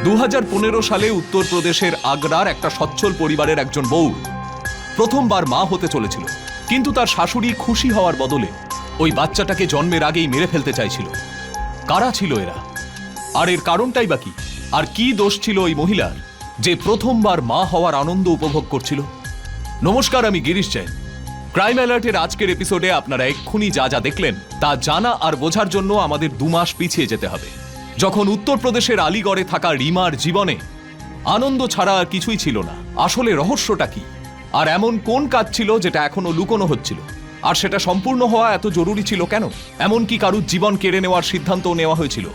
2015 সালে উত্তরপ্রদেশের আগ্রার একটা সচ্ছল পরিবারের একজন বউ প্রথমবার মা হতে চলেছিল, কিন্তু তার শাশুড়ি খুশি হওয়ার বদলে ওই বাচ্চাটাকে জন্মের আগেই মেরে ফেলতে চাইছিল। কারা ছিল এরা, আর এর কারণটাই বা কি? আর কি দোষ ছিল ওই মহিলার যে প্রথমবার মা হওয়ার আনন্দ উপভোগ করছিল? নমস্কার, আমি গিরিশ জৈন। ক্রাইম অ্যালার্টের আজকের এপিসোডে আপনারা এক্ষুনি যা যা দেখলেন তা জানা আর বোঝার জন্য আমাদের 2 মাস পিছিয়ে যেতে হবে, যখন উত্তরপ্রদেশের আলিগড়ে থাকা রিমার জীবনে আনন্দ ছাড়া আর কিছুই ছিল না। আসলে রহস্যটা কি, আর এমন কোন কাজ ছিল যেটা এখনো লুকোনো হচ্ছিল, আর সেটা সম্পূর্ণ হওয়া এত জরুরি ছিল কেন? এমনকি কারুর জীবন কেড়ে নেওয়ার সিদ্ধান্তও নেওয়া হয়েছিল।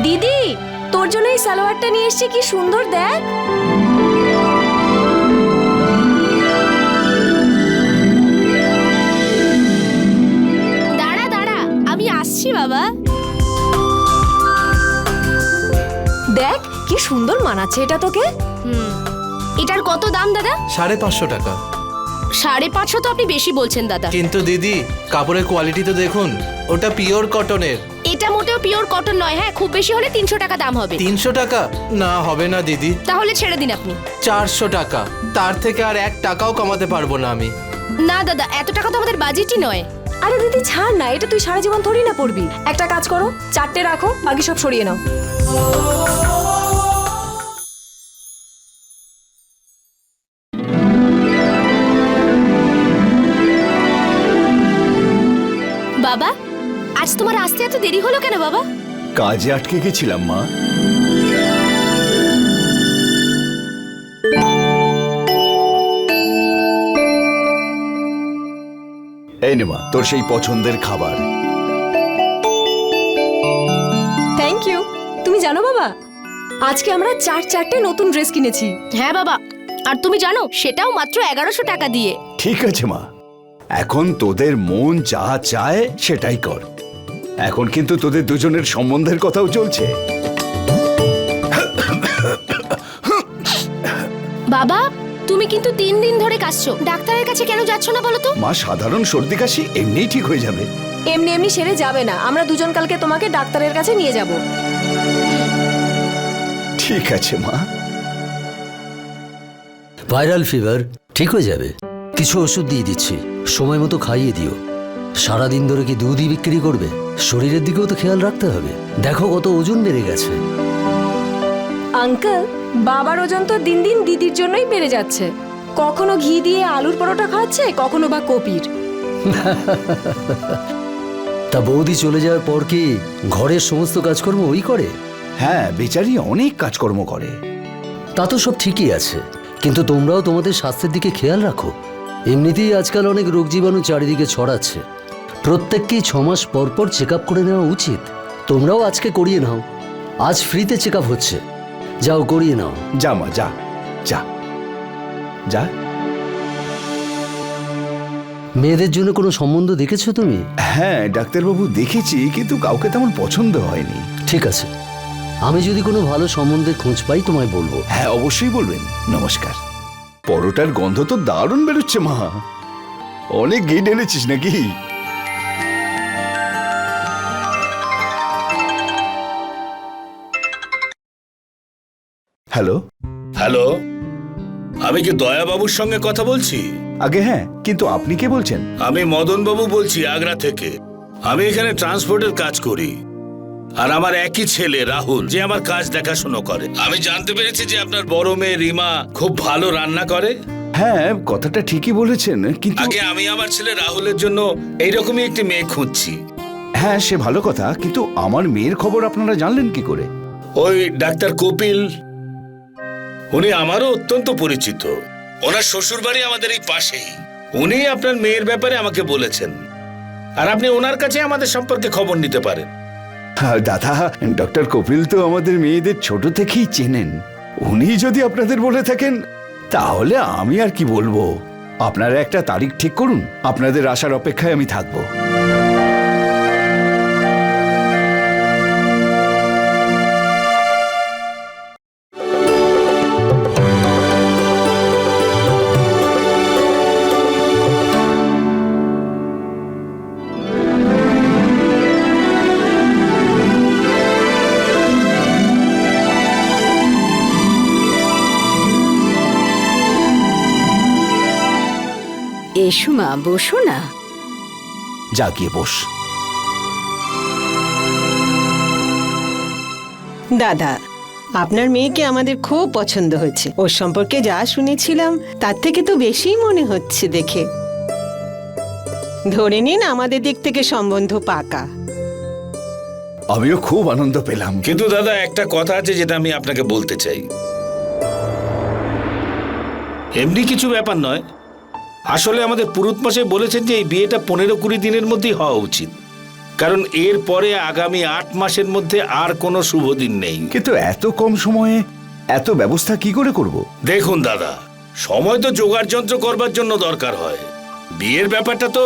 দিদি, তোর জন্য এই সালোয়ারটা নিয়ে এসেছি, কি সুন্দর দেখ। দাঁড়া দাঁড়া, আমি আসছি বাবা। দেখ কি সুন্দর মানাচ্ছে এটা তোকে। এটার কত দাম দাদা? 550 টাকা। 550 তো আপনি বেশি বলছেন দাদা। কিন্তু দিদি, কাপড়ের কোয়ালিটি তো দেখুন, ওটা পিওর কটনের। এটা মোটেও পিওর কটন নয়। হ্যাঁ, খুব বেশি হলে 300 টাকা দাম হবে। 300 টাকা না, হবে না দিদি। তাহলে ছেড়ে দিন আপনি। 400 টাকা, তার থেকে আর 1 টাকাও কমাতে পারবো না আমি। না দাদা, এত টাকা তো আমাদের বাজেটই নয়। আরে দিদি ছাড় না, এটা তুই সারা জীবন থরি না পড়বি। একটা কাজ করো, 4টে রাখো, বাকি সব সরিয়ে নাও। বাবা, আজ তোমার আসতে এত দেরি হলো কেন বাবা? কাজে আটকে গেছিলাম মা। এই নে মা, তোর সেই পছন্দের খাবার। Thank you. তুমি জানো বাবা, আজকে আমরা 4 নতুন ড্রেস কিনেছি। হ্যাঁ বাবা, আর তুমি জানো সেটাও মাত্র 1100 টাকা দিয়ে। ঠিক আছে মা, এখন তোদের মন যা চায় সেটাই কর। এখন কিন্তু তোদের দুজনের সম্বন্ধের কথাও চলছে। বাবা, তুমি কিন্তু 3 দিন ধরে কাশছো, ডাক্তারের কাছে কেন যাচ্ছ না বলো তো? মা, সাধারণ সর্দি কাশি এমনিই ঠিক হয়ে যাবে। এমনি এমনি সেরে যাবে না, আমরা দুজন কালকে তোমাকে ডাক্তারের কাছে নিয়ে যাব। ঠিক আছে মা। ভাইরাল ফিভার ঠিক হয়ে যাবে। কিছু ওষুধ দিয়ে দিচ্ছি, সময় মতো খাইয়ে দিও। সারাদিন ধরে কি দুধই বিক্রি করবে? শরীরের দিকেও তো খেয়াল রাখতে হবে। দেখো কত ওজন বেড়ে গেছে। আঙ্কেল, বাবার ওজন তো দিন দিন দিদির জন্যই বেড়ে যাচ্ছে। কখনো ঘি দিয়ে আলুর পরোটা খাচ্ছে, কখনো বা কপির। তা বৌদি চলে যাওয়ার পর কি ঘরের সমস্ত কাজকর্ম ওই করে? হ্যাঁ, বেচারি অনেক কাজকর্ম করে। তা তো সব ঠিকই আছে, কিন্তু তোমরাও তোমাদের স্বাস্থ্যের দিকে খেয়াল রাখো। এমনিতেই আজকাল অনেক রোগ জীবাণু চারিদিকে ছড়াচ্ছে। প্রত্যেককেই 6 মাস পর পর চেক আপ করে নেওয়া উচিত। তোমরাও আজকে করিয়ে নাও, আজ ফ্রিতে চেক আপ হচ্ছে। যাও করিয়ে নাও। যা মা, যা যা যা। মেয়েদের জন্য কোনো সম্বন্ধ দেখেছো তুমি? হ্যাঁ ডাক্তারবাবু, দেখেছি, কিন্তু কাউকে তেমন পছন্দ হয়নি। ঠিক আছে, আমি যদি কোনো ভালো সম্বন্ধের খোঁজ পাই তোমায় বলবো। হ্যাঁ অবশ্যই বলবেন। নমস্কার। পরোটার গন্ধ তো দারুণ বেরোচ্ছে মা। অনেক ঘি ঢেলেছিস নাকি? হ্যালো হ্যালো, আমি কি দয়াবাবুর সঙ্গে কথা বলছি? আগে হ্যাঁ, কিন্তু আপনি কে বলছেন? আমি মদন বাবু বলছি, আগ্রা থেকে। আমি এখানে ট্রান্সপোর্টের কাজ করি, আর আমার একই ছেলে রাহুল যে আমার কাজ দেখাশোনা করে। আমি জানতে পেরেছি যে আপনার বড় মেয়ে রিমা খুব ভালো রান্না করে। হ্যাঁ, কথাটা ঠিকই বলেছেন, কিন্তু আগে আমি আমার ছেলে রাহুলের জন্য এইরকমই একটি মেয়ে খুঁজছি। হ্যাঁ সে ভালো কথা, কিন্তু আমার মেয়ের খবর আপনারা জানলেন কি করে? ওই ডাক্তার কপিল, উনি আমারও অত্যন্ত পরিচিত। ওনার শ্বশুর বাড়ি আমাদের এই পাশেই। উনি আপনার মেয়ের ব্যাপারে আমাকে বলেছেন, আর আপনি ওনার কাছে আমাদের সম্পর্কে খবর নিতে পারেন। দাদা, ডক্টর কপিল তো আমাদের মেয়েদের ছোট থেকেই চেনেন। উনি যদি আপনাদের বলে থাকেন তাহলে আমি আর কি বলবো। আপনারা একটা তারিখ ঠিক করুন, আপনাদের আসার অপেক্ষায় আমি থাকবো। এসো মা, বসো না। যা গিয়ে বস। দাদা, আপনার মেয়েকে আমাদের খুব পছন্দ হয়েছে। ওর সম্পর্কে যা শুনেছিলাম তার থেকে তো বেশিই মনে হচ্ছে দেখে। ধরে নিন আমাদের দিক থেকে সম্বন্ধ পাকা। আমিও খুব আনন্দ পেলাম। কিন্তু দাদা, একটা কথা আছে যেটা আমি আপনাকে বলতে চাই। এমনি কিছু ব্যাপার নয়, আসলে আমাদের পুরুত মশাই বলেছেন যে এই বিয়েটা 15-20 দিনের মধ্যেই হওয়া উচিত, কারণ এর পরে আগামী 8 মাসের মধ্যে আর কোনো শুভ দিন নেই। কিন্তু এত কম সময়ে এত ব্যবস্থা কি করে করব? দেখুন দাদা, সময় তো জোগাড় যন্ত্র করবার জন্য দরকার হয়। বিয়ের ব্যাপারটা তো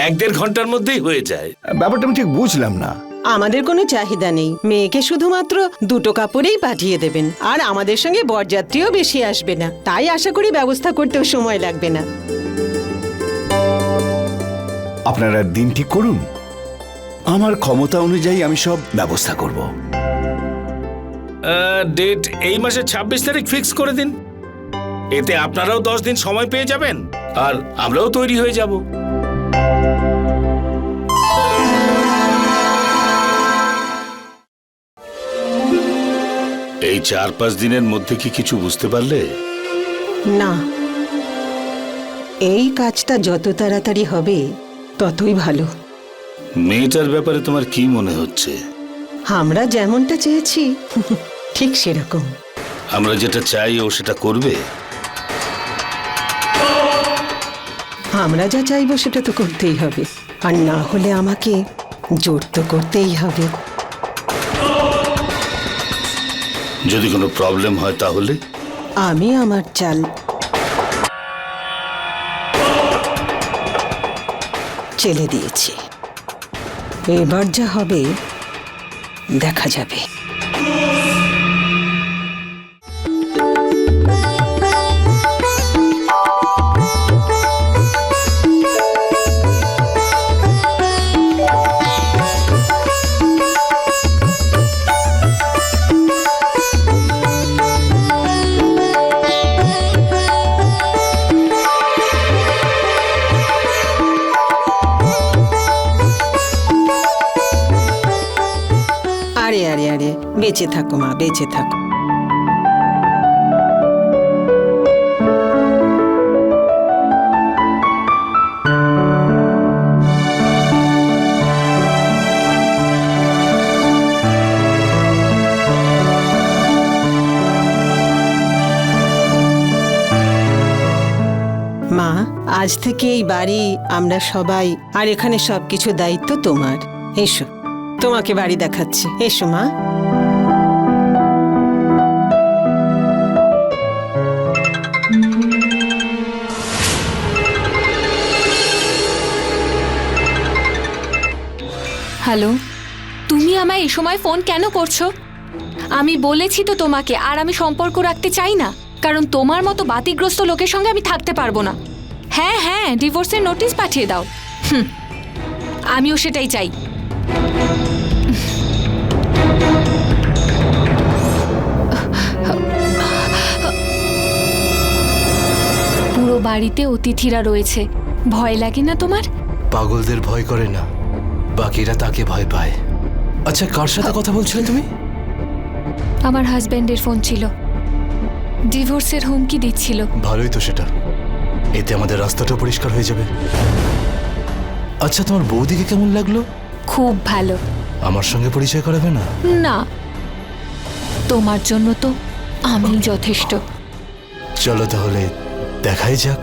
1-1.5 ঘন্টার মধ্যেই হয়ে যায়। ব্যাপারটা আমি ঠিক বুঝলাম না। আমাদের কোনো চাহিদা নেই, মেয়েকে শুধুমাত্র 2টো কাপড়েই পাঠিয়ে দেবেন, আর আমাদের সঙ্গে বরযাত্রীও বেশি আসবে না, তাই আশা করি ব্যবস্থা করতেও সময় লাগবে না। আপনারা দিন ঠিক করুন, আমার ক্ষমতা অনুযায়ী আমি সব ব্যবস্থা করব। ডেট এই মাসের 26 তারিখ ফিক্স করে দিন। এতে আপনারাও 10 দিন সময় পেয়ে যাবেন, আর আমরাও তৈরি হয়ে যাব। এই 4-5 দিনের মধ্যে কি কিছু বুঝতে পারলে? না, এই কাজটা যত তাড়াতাড়ি হবে ততই ভালো। মেয়েটার ব্যাপারে তোমার কি মনে হচ্ছে? আমরা যেমনটা চেয়েছি ঠিক সেরকম। আমরা যেটা চাই ও সেটা করবে? আমরা যা চাইবো সেটা তো করতেই হবে, আর না হলে আমাকে জোর তো করতেই হবে। যদি কোনো প্রবলেম হয় তাহলে? আমি আমার চাল চেলে দিয়েছি, এবার যা হবে দেখা যাবে। আরে আরে আরে, বেঁচে থাকো মা, বেঁচে থাকো। মা, আজ থেকে এই বাড়ি আমরা সবাই, আর এখানে সবকিছু দায়িত্ব তোমার। এসো, তোমাকে বাড়ি দেখাচ্ছি, এসো মা। হ্যালো, তুমি আমায় এই সময় ফোন কেন করছো? আমি বলেছি তো তোমাকে, আর আমি সম্পর্ক রাখতে চাই না, কারণ তোমার মতো বাতিগ্রস্ত লোকের সঙ্গে আমি থাকতে পারবো না। হ্যাঁ হ্যাঁ, ডিভোর্সের নোটিশ পাঠিয়ে দাও। আমিও সেটাই চাই। পুরো বাড়িতে অতিথিরা রয়েছে, ভয় লাগে না তোমার? পাগলদের ভয় করে না, বাকিরা তাকে ভয় পায়। আচ্ছা, কার সাথে কথা বলছিলে তুমি? আমার হাজবেন্ডের ফোন ছিল, ডিভোর্সের হুমকি দিচ্ছিল। ভালোই তো সেটা, এতে আমাদের রাস্তাটা পরিষ্কার হয়ে যাবে। আচ্ছা, তোমার বৌদিকে কেমন লাগলো? খুব ভালো। আমার সঙ্গে পরিচয় করাবে না? না, তোমার জন্য তো আমি যথেষ্ট। চলো তাহলে দেখাই যাক।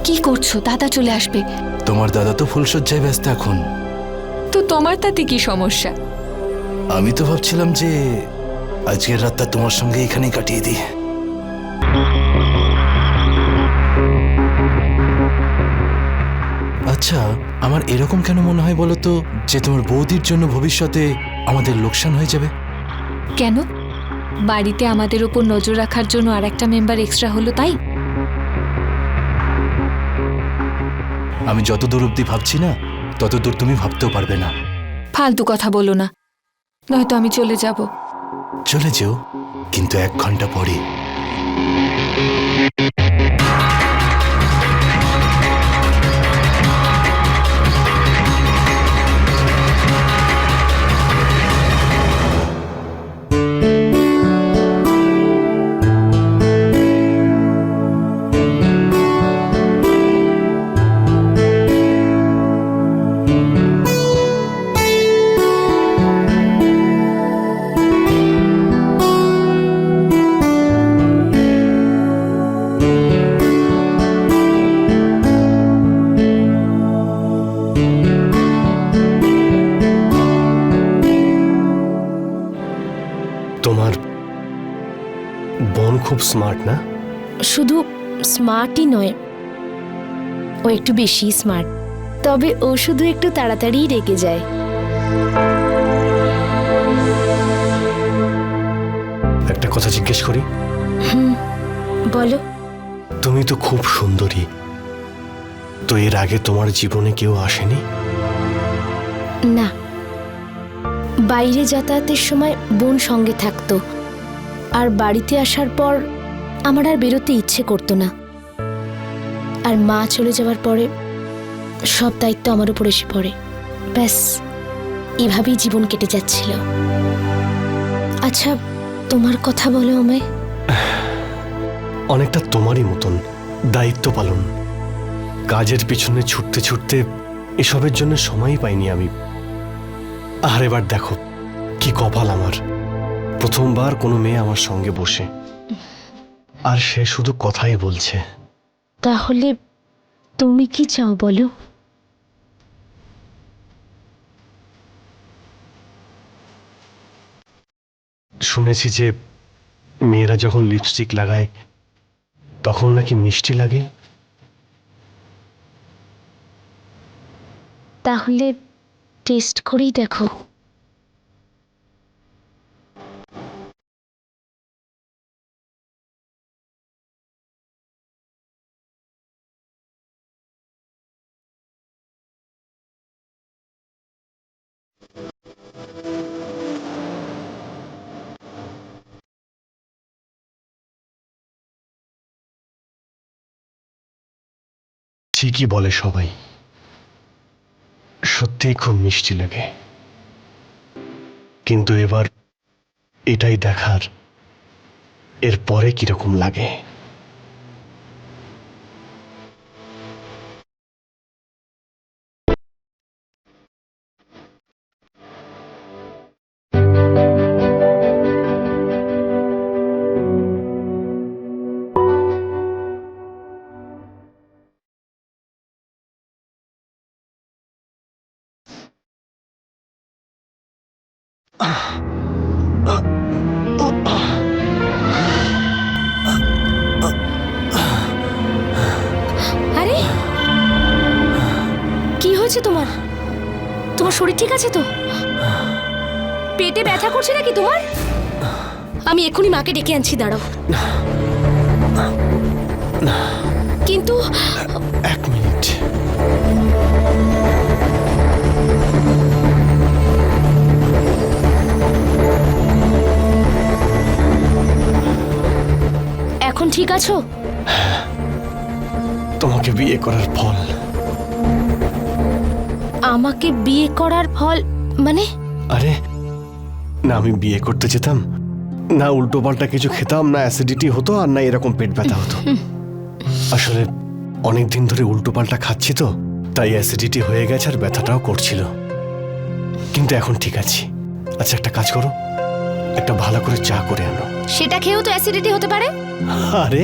কি করছো? দাদা চলে আসবে। তোমার দাদা তো ফুলসজ্জায় ব্যস্ত এখন। তো তোমার তাতে কি সমস্যা? আমি তো ভাবছিলাম যে আজকের রাতটা তোমার সঙ্গে এখানেই কাটিয়ে দিই। আচ্ছা, আমার এরকম কেন মনে হয় বলো তো, যে তোমার বৌদির জন্য ভবিষ্যতে আমাদের লোকসান হয়ে যাবে? কেন? বাড়িতে আমাদের উপর নজর রাখার জন্য আর একটা মেম্বার এক্সট্রা হলো তাই? আমি যত দূর অব্দি ভাবছি না, তত দূর তুমি ভাবতেও পারবে না। ফালতু কথা বলো না, নয়তো আমি চলে যাব। চলে যেও, কিন্তু 1 ঘন্টা পরে। তোমার বোন খুব স্মার্ট না? শুধু স্মার্টই নয়, ও একটু বেশি স্মার্ট। তবে ও শুধু একটু তাড়াতাড়ি রেগে যায়। একটা কথা জিজ্ঞেস করি? বলো। তুমি তো খুব সুন্দরী, তো এর আগে তোমার জীবনে কেউ আসেনি? না, বাইরে যাতায়াতের সময় বোন সঙ্গে থাকতো, আর বাড়িতে আসার পর আমার আর বেরোতে ইচ্ছে করতো না। আর মা চলে যাওয়ার পরে সব দায়িত্ব আমার উপর এসে পড়ে। ব্যাস, এভাবেই জীবন কেটে যাচ্ছিল। আচ্ছা, তোমার কথা বলো আমায়। অনেকটা তোমারই মতন, দায়িত্ব পালন, কাজের পিছনে ছুটতে ছুটতে এসবের জন্য সময়ই পাইনি আমি। আর এবার দেখো কি কপাল আমার, প্রথমবার কোনো মেয়ে আমার সঙ্গে বসে, আর সে শুধু কথাই বলছে। তাহলে তুমি কি চাও বলো? শুনেছি যে মেয়েরা যখন লিপস্টিক লাগায় তখন নাকি মিষ্টি লাগে। তাহলে টেস্ট করেই দেখো। ঠিকই বলে সবাই, সত্যিই খুব মিষ্টি লাগে। কিন্তু এবার এটাই দেখার এর পরে কিরকম লাগে। আরে, কি হয়েছে তোমার? তোমার শরীর ঠিক আছে তো? পেটে ব্যথা করছে নাকি তোমার? আমি এক্ষুনি মাকে ডেকে আনছি, দাঁড়াও। কিন্তু এক মিনিট। এখন ঠিক আছো? তোমাকে বিয়ে করার ফল। আমাকে বিয়ে করার ফল মানে? আরে না, আমি বিয়ে করতে যেতাম না, উল্টো পাল্টা কিছু খেতাম না, অ্যাসিডিটি হতো, আর না এরকম পেট ব্যথা হতো। আসলে অনেক দিন ধরে উল্টো পাল্টা খাচ্ছি তো, তাই অ্যাসিডিটি হয়ে গেছে আর ব্যথাটাও করছিল, কিন্তু এখন ঠিক আছি। আচ্ছা একটা কাজ করো, একটা ভালো করে চা করে আনো। সেটা খেয়েও তো অ্যাসিডিটি হতে পারে। আরে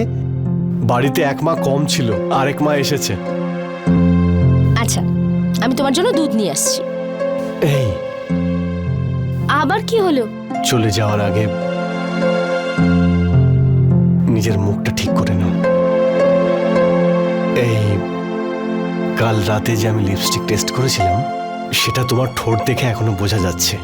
বাড়িতে এক মা কম ছিল, আরেক মা এসেছে। আচ্ছা, আমি তোমার জন্য দুধ নিয়ে আসছি। এই আবার কি হলো? চলে যাওয়ার আগে নিজের মুখটা ঠিক করে নাও। এই কাল রাতে যে আমি লিপস্টিক টেস্ট করেছিলাম, সেটা তোমার ঠোঁট দেখে এখনো বোঝা যাচ্ছে।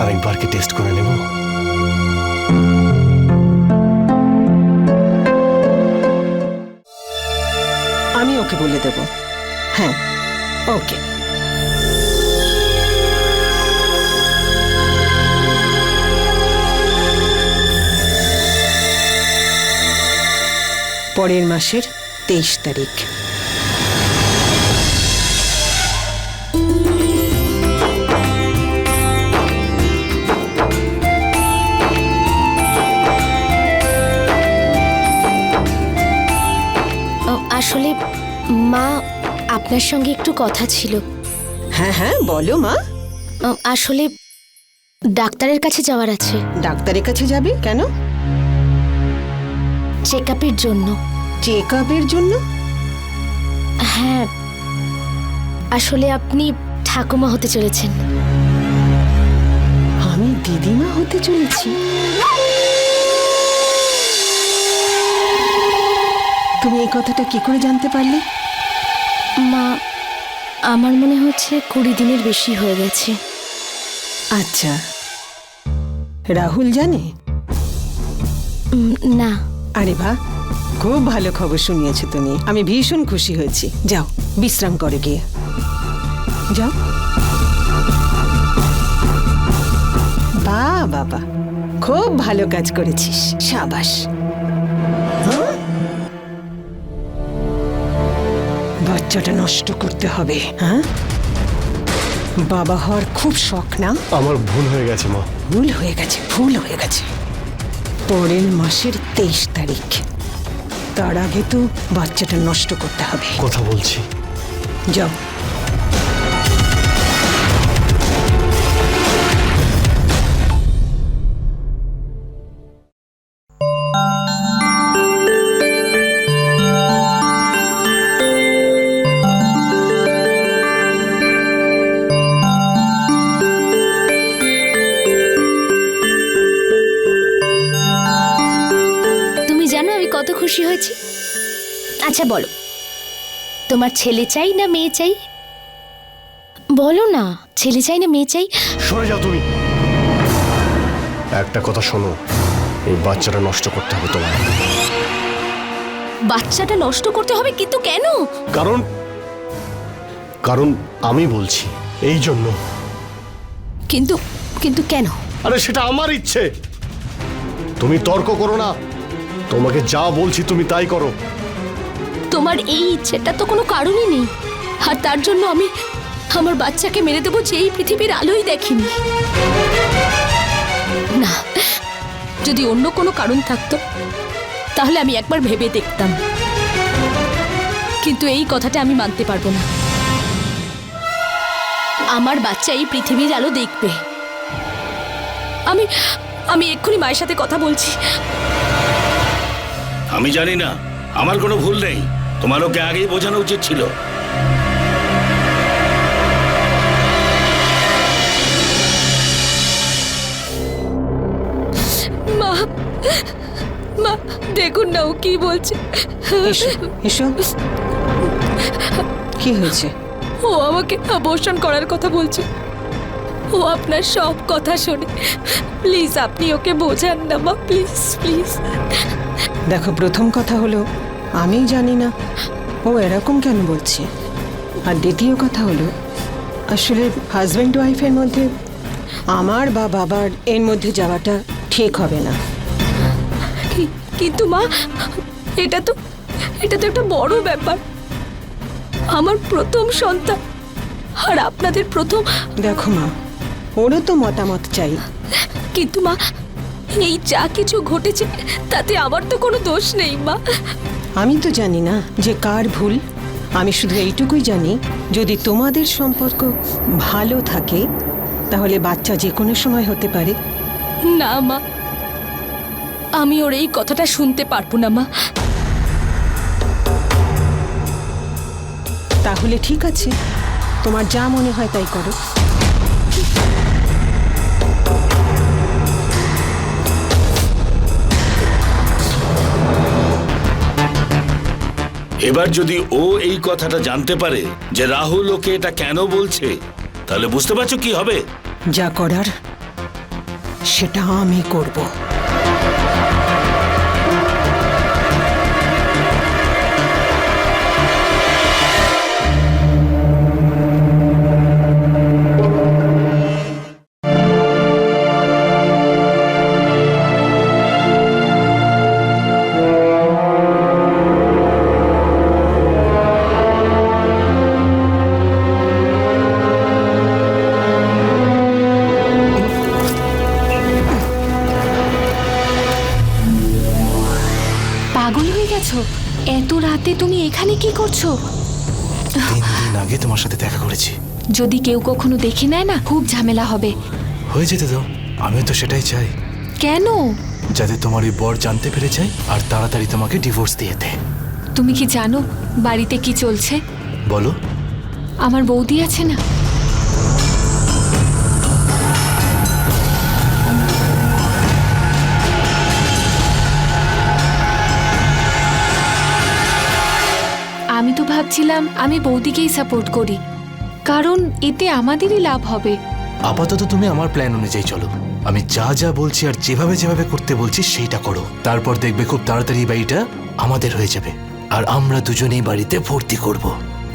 আরেকবার কি টেস্ট করে নেব? আমি ওকে বলে দেব। হ্যাঁ, ওকে। পরের মাসের 23 তারিখ। আসলে মা, আপনার সঙ্গে একটু কথা ছিল। হ্যাঁ হ্যাঁ, বলো মা। আসলে ডাক্তারের কাছে যাওয়ার আছে। ডাক্তারের কাছে যাবে কেন? চেক আপের জন্য। চেক আপের জন্য? হ্যাঁ, আসলে আপনি ঠাকুমা হতে চলেছেন। আমি দিদিমা হতে চলেছি? তুমি এই কথাটা কি করে জানতে পারলে? মা, আমার মনে হচ্ছে 20 দিনের বেশি হয়ে গেছে। আচ্ছা, রাহুল জানে? না। আরে বাহ, খুব ভালো খবর শুনিয়েছো তুমি। আমি ভীষণ খুশি হয়েছি। যাও বিশ্রাম করে গিয়ে যাও। বাহ বাবা, খুব ভালো কাজ করেছিস, সাবাস। বাচ্চাটা নষ্ট করতে হবে, হ্যাঁ? বাবা হওয়ার খুব শখ না? আমার ভুল হয়ে গেছে মা। ভুল হয়ে গেছে, ভুল হয়ে গেছে। পরের মাসের 23 তারিখ, তার আগে তো বাচ্চাটা নষ্ট করতে হবে। কথা বলছি। যাও। তুমি জানো আমি কত খুশি হয়েছি? আচ্ছা বলো, তোমার ছেলে চাই না মেয়ে চাই? বলো না, ছেলে চাই না মেয়ে চাই? সরে যাও তুমি। একটা কথা শোনো, এই বাচ্চাটা নষ্ট করতে হবে তোমার। বাচ্চাটা নষ্ট করতে হবে? কিন্তু কেন? কারণ কারণ আমি বলছি এই জন্য। কিন্তু কিন্তু কেন? আরে সেটা আমার ইচ্ছে। তুমি তর্ক করো না, তোমাকে যা বলছি তুমি তাই করো। তোমার এই ইচ্ছেটা তো কোনো কারণই নেই, আর তার জন্য আমি আমার বাচ্চাকে মেরে দেবো যে এই পৃথিবীর আলোই দেখিনি। না, যদি অন্য কোনো কারণ থাকতো তাহলে আমি একবার ভেবে দেখতাম, কিন্তু এই কথাটা আমি মানতে পারবো না। আমার বাচ্চা এই পৃথিবীর আলো দেখবে। আমি আমি এক্ষুনি মায়ের সাথে কথা বলছি। আমি জানি না, আমার কোনো ভুল নেই। তোমার ওকে আগেই বোঝানো উচিত ছিল। মা, মা দেখুন না ও কি বলছে। এসো এসো, কি হয়েছে? ও আমাকে আবর্ষণ করার কথা বলছে। ও আপনার সব কথা শোনে। প্লিজ আপনি ওকে বোঝান না মা, প্লিজ প্লিজ। দেখো, প্রথম কথা হলো আমি জানি না ও এরকম কেন বলছে, আর দ্বিতীয় কথা হলো আসলে হাজব্যান্ড ওয়াইফের মধ্যে আমার বা বাবার এর মধ্যে যাওয়াটা ঠিক হবে না। কিন্তু মা, এটা তো একটা বড় ব্যাপার। আমার প্রথম সন্তান আর আপনাদের প্রথম। দেখো মা, ওরও তো মতামত চাই। কিন্তু মা, এই যা কিছু ঘটেছে তাতে আমার তো কোনো দোষ নেই মা। আমি তো জানি না যে কার ভুল। আমি শুধু এইটুকুই জানি, যদি তোমাদের সম্পর্ক ভালো থাকে তাহলে বাচ্চা যে কোনো সময় হতে পারে। না মা, আমি ওর এই কথাটা শুনতে পারবো না মা। তাহলে ঠিক আছে, তোমার যা মনে হয় তাই করো। এবার যদি ও এই কথাটা জানতে পারে যে রাহুল ওকে এটা কেন বলছে, তাহলে বুঝতে পারছো কি হবে? যা করার সেটা আমি করব। পাগল হয়ে গেছো? এত রাতে তুমি এখানে কি করছো? 3 দিন আগে তোমার সাথে দেখা করেছি। যদি কেউ কখনো দেখে নেয় না, খুব ঝামেলা হবে। হয়ে যেতে দাও, আমিও তো সেটাই চাই। কেন? যাতে তোমার ওই বর জানতে পেরে যায় আর তাড়াতাড়ি তোমাকে ডিভোর্স দিয়ে দেয়। তুমি কি জানো বাড়িতে কি চলছে? বলো। আমার বৌদি আছে না? আমি তো ভাবছিলাম আমি বৌদিকেই সাপোর্ট করি, কারণ এতে আমাদেরই লাভ হবে। আপাতত তুমি আমার প্ল্যান অনুযায়ী চলো। আমি যা যা বলছি আর যেভাবে যেভাবে করতে বলছি সেইটা করো। তারপর দেখবে খুব তাড়াতাড়ি এই বাড়িটা আমাদের হয়ে যাবে, আর আমরা দুজনেই বাড়িতে ভর্তি করব।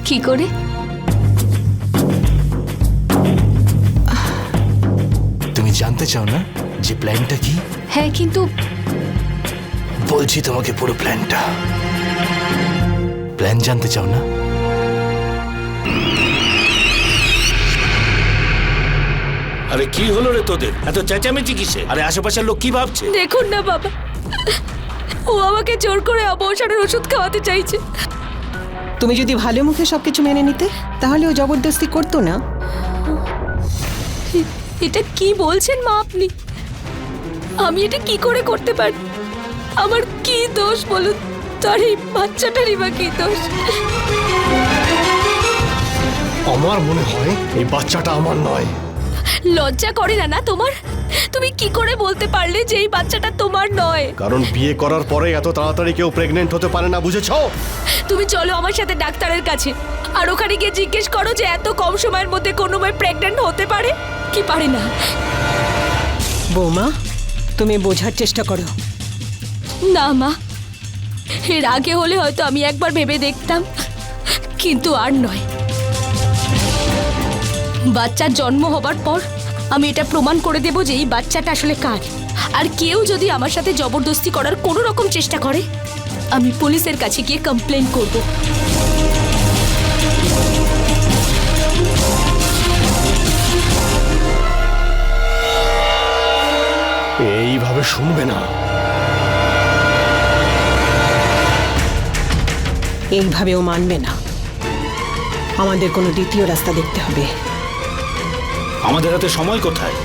কি করে? তুমি জানতে চাও না যে প্ল্যানটা কি? হ্যাঁ, কিন্তু বলছি তোমাকে পুরো প্ল্যানটা। প্ল্যান জানতে চাও না? আরে কি হলো রে তোদের, এত চেঁচামেচি কিসে? আরে আশেপাশের লোক কি ভাবছে? দেখুন না বাবা, ও আমাকে জোর করে অবসরের ওষুধ খাওয়াতে চাইছে। তুমি যদি ভালো মুখে সবকিছু মেনে নিতে তাহলে ও জবরদস্তি করতো না। এটা কি বলছেন মা আপনি? আমি এটা কি করে করতে পারি? আমার কি দোষ বলুন? তার এই বাচ্চাটারই বা কি দোষ? আমার মনে হয় এই বাচ্চাটা আমার নয়। লজ্জা করে না তোমার? তুমি কি করে বলতে পারলে যে এই বাচ্চাটা তোমার নয়? কারণ বিয়ে করার পরে এত তাড়াতাড়ি কেউ প্রেগনেন্ট হতে পারে না, বুঝেছো? তুমি চলো আমার সাথে ডাক্তারের কাছে, আর ওখানে গিয়ে জিজ্ঞেস করো যে এত কম সময়ের মধ্যে কোনো মেয়ে প্রেগনেন্ট হতে পারে কি পারে না। বৌমা, তুমি বোঝার চেষ্টা করো। না মা, এর আগে হলে হয়তো আমি একবার ভেবে দেখতাম, কিন্তু আর নয়। বাচ্চার জন্ম হবার পর আমি এটা প্রমাণ করে দেব যে এই বাচ্চাটা আসলে কার। আর কেউ যদি আমার সাথে জবরদস্তি করার কোনো রকম চেষ্টা করে, আমি পুলিশের কাছে গিয়ে কমপ্লেন করব। এইভাবে শুনবে না। এইভাবেও মানবে না। আমাদের কোনো দ্বিতীয় রাস্তা দেখতে হবে। আমাদের হাতে সময় কোথায়?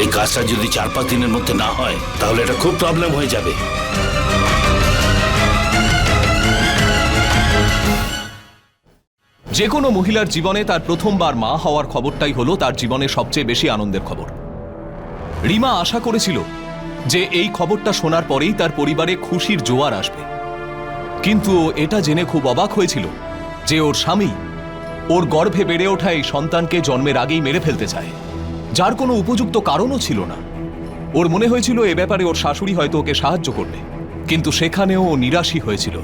এই কাজটা যদি 4-5 দিনের মধ্যে না হয় তাহলে এটা খুব প্রবলেম হয়ে যাবে। যে কোনো মহিলার জীবনে তার প্রথমবার মা হওয়ার খবরটাই হলো তার জীবনের সবচেয়ে বেশি আনন্দের খবর। রিমা আশা করেছিল যে এই খবরটা শোনার পরেই তার পরিবারে খুশির জোয়ার আসবে, কিন্তু ও এটা জেনে খুব অবাক হয়েছিল যে ওর স্বামী ওর গর্ভে বেড়ে ওঠা এই সন্তানকে জন্মের আগেই মেরে ফেলতে চায়, যার কোনো উপযুক্ত কারণও ছিল না। ওর মনে হয়েছিল এ ব্যাপারে ওর শাশুড়ি হয়তো ওকে সাহায্য করবে, কিন্তু সেখানেও ও নিরাশই হয়েছিল।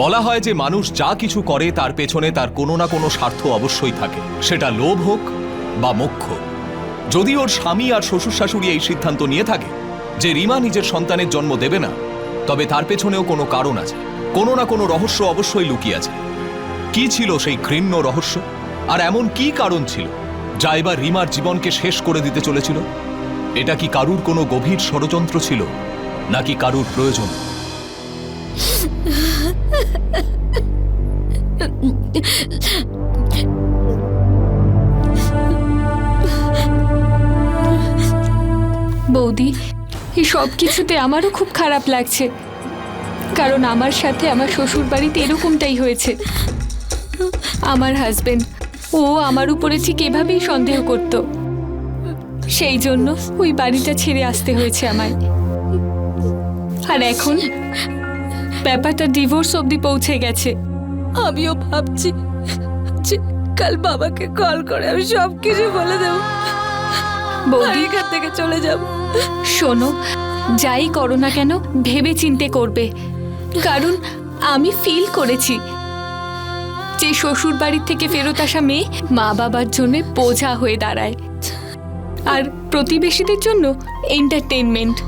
বলা হয় যে মানুষ যা কিছু করে তার পেছনে তার কোনো না কোনো স্বার্থ অবশ্যই থাকে, সেটা লোভ হোক বা মোক্ষ। যদি ওর স্বামী আর শ্বশুর শাশুড়ি এই সিদ্ধান্ত নিয়ে থাকে যে রিমা নিজের সন্তানের জন্ম দেবে না, তবে তার পেছনেও কোনো কারণ আছে, কোনো না কোনো রহস্য অবশ্যই লুকিয়ে আছে। কি ছিল সেই ঘৃণ্য রহস্য, আর এমন কি কারণ ছিল যা এবার রিমার জীবনকে শেষ করে দিতে চলেছিল? এটা কি কারুর কোনো গভীর ষড়যন্ত্র ছিল, নাকি কারুর প্রয়োজন? বৌদি, এই সব কিছুতে আমারও খুব খারাপ লাগছে, কারণ আমার সাথে আমার শ্বশুর বাড়িতে এরকমটাই হয়েছে। আমার হাজবেন্ড, ও আমার উপরে ঠিক এভাবেই সন্দেহ করত, সেই জন্য ওই বাড়িটা ছেড়ে আসতে হয়েছে আমায়। আর এখন ব্যাপারটা ডিভোর্স অবধি পৌঁছে গেছে। আমিও ভাবছি যে কাল বাবাকে কল করে আমি সব কিছু বলে দেব, বৌদি এখান থেকে চলে যাব। শোনো, যাই করো না কেন ভেবে চিন্তে করবে, কারণ আমি ফিল করেছি যে শ্বশুর বাড়ির থেকে ফেরত আসা মেয়ে মা বাবার জন্য বোঝা হয়ে দাঁড়ায়, আর প্রতিবেশীদের জন্য এন্টারটেইনমেন্ট।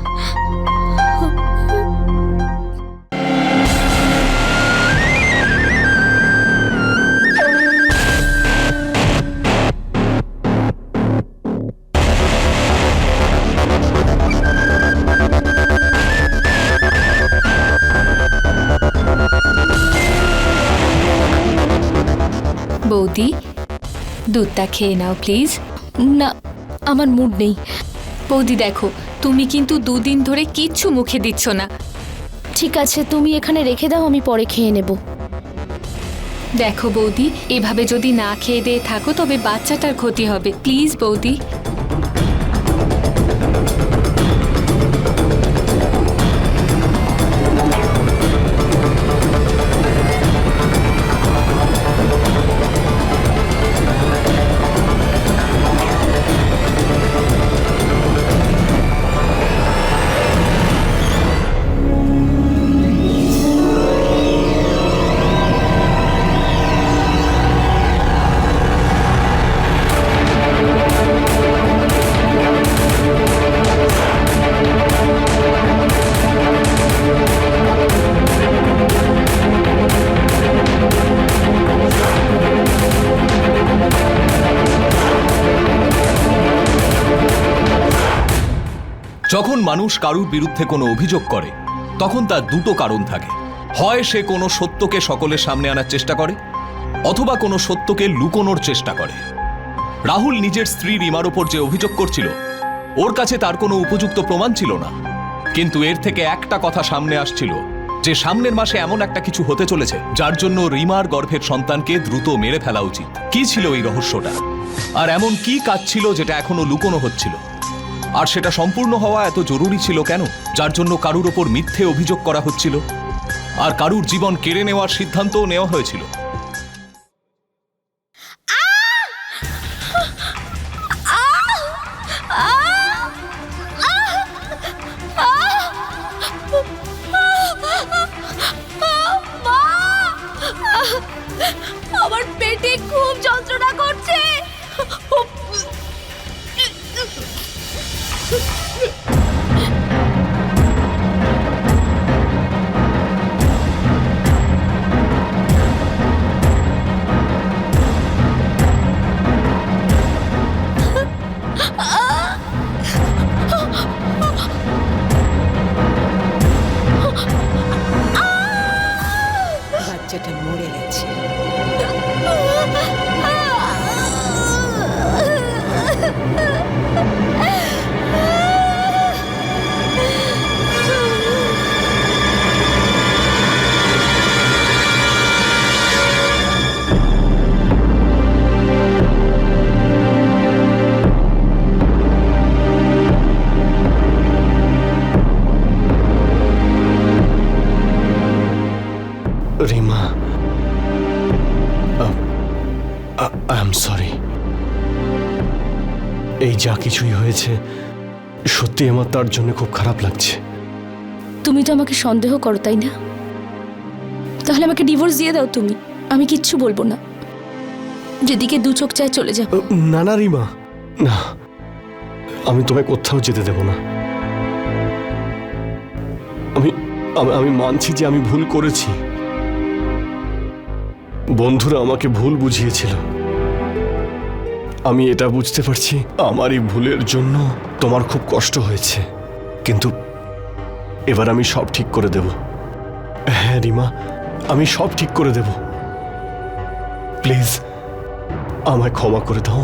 বৌদি, দুধটা খেয়ে নাও প্লিজ। না, আমার মুড নেই। বৌদি দেখো, তুমি কিন্তু 2 দিন ধরে কিচ্ছু মুখে দিচ্ছ না। ঠিক আছে, তুমি এখানে রেখে দাও, আমি পরে খেয়ে নেব। দেখো বৌদি, এভাবে যদি না খেয়ে দিয়ে থাকো তবে বাচ্চাটার ক্ষতি হবে। প্লিজ বৌদি। যখন মানুষ কারুর বিরুদ্ধে কোনো অভিযোগ করে তখন তার দুটো কারণ থাকে। হয় সে কোনো সত্যকে সকলের সামনে আনার চেষ্টা করে, অথবা কোনো সত্যকে লুকোনোর চেষ্টা করে। রাহুল নিজের স্ত্রী রিমার ওপর যে অভিযোগ করছিল, ওর কাছে তার কোনো উপযুক্ত প্রমাণ ছিল না, কিন্তু এর থেকে একটা কথা সামনে আসছিল যে সামনের মাসে এমন একটা কিছু হতে চলেছে যার জন্য রিমার গর্ভের সন্তানকে দ্রুত মেরে ফেলা উচিত। কি ছিল এই রহস্যটা, আর এমন কি কাজ ছিল যেটা এখনো লুকোনো হচ্ছিল, আর সেটা সম্পূর্ণ হওয়া এত জরুরি ছিল কেন, যার জন্য কারুর ওপর মিথ্যে অভিযোগ করা হচ্ছিল আর কারুর জীবন কেড়ে নেওয়ার সিদ্ধান্তও নেওয়া হয়েছিল। আমার পেটে খুব যন্ত্রণা করছে। বাচ্চাটা মরে গেছে। Rima, I am sorry. এই যা কিছুই হয়েছে সত্যি আমার তার জন্য খুব খারাপ লাগছে। তুমি তো আমাকে সন্দেহ করো, তাই না? তাহলে আমাকে ডিভোর্স দিয়ে দাও তুমি, আমি কিচ্ছু বলবো না। যেদিকে দু চোখ চায় চলে যাও। না না রিমা, না, আমি তোমায় কোথাও যেতে দেব না। আমি মানছি যে আমি ভুল করেছি। বন্ধুরা আমাকে ভুল বুঝিয়েছিল। আমি এটা বুঝতে পারছি আমার এই ভুলের জন্য তোমার খুব কষ্ট হয়েছে, কিন্তু এবার আমি সব ঠিক করে দেব। হ্যাঁ রিমা, আমি সব ঠিক করে দেব। প্লিজ আমায় ক্ষমা করে দাও।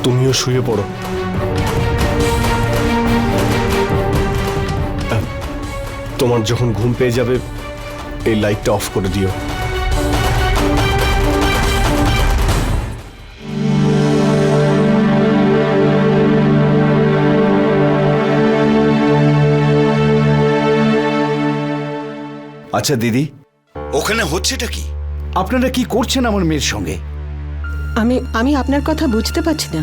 তুমিও শুয়ে পড়ো। তোমার যখন ঘুম পেয়ে যাবে এই লাইটটা অফ করে দিও। আচ্ছা দিদি, ওখানে হচ্ছেটা কি? আপনারা কি করছেন আমার মেয়ের সঙ্গে? আমি আপনার কথা বুঝতে পারছি না।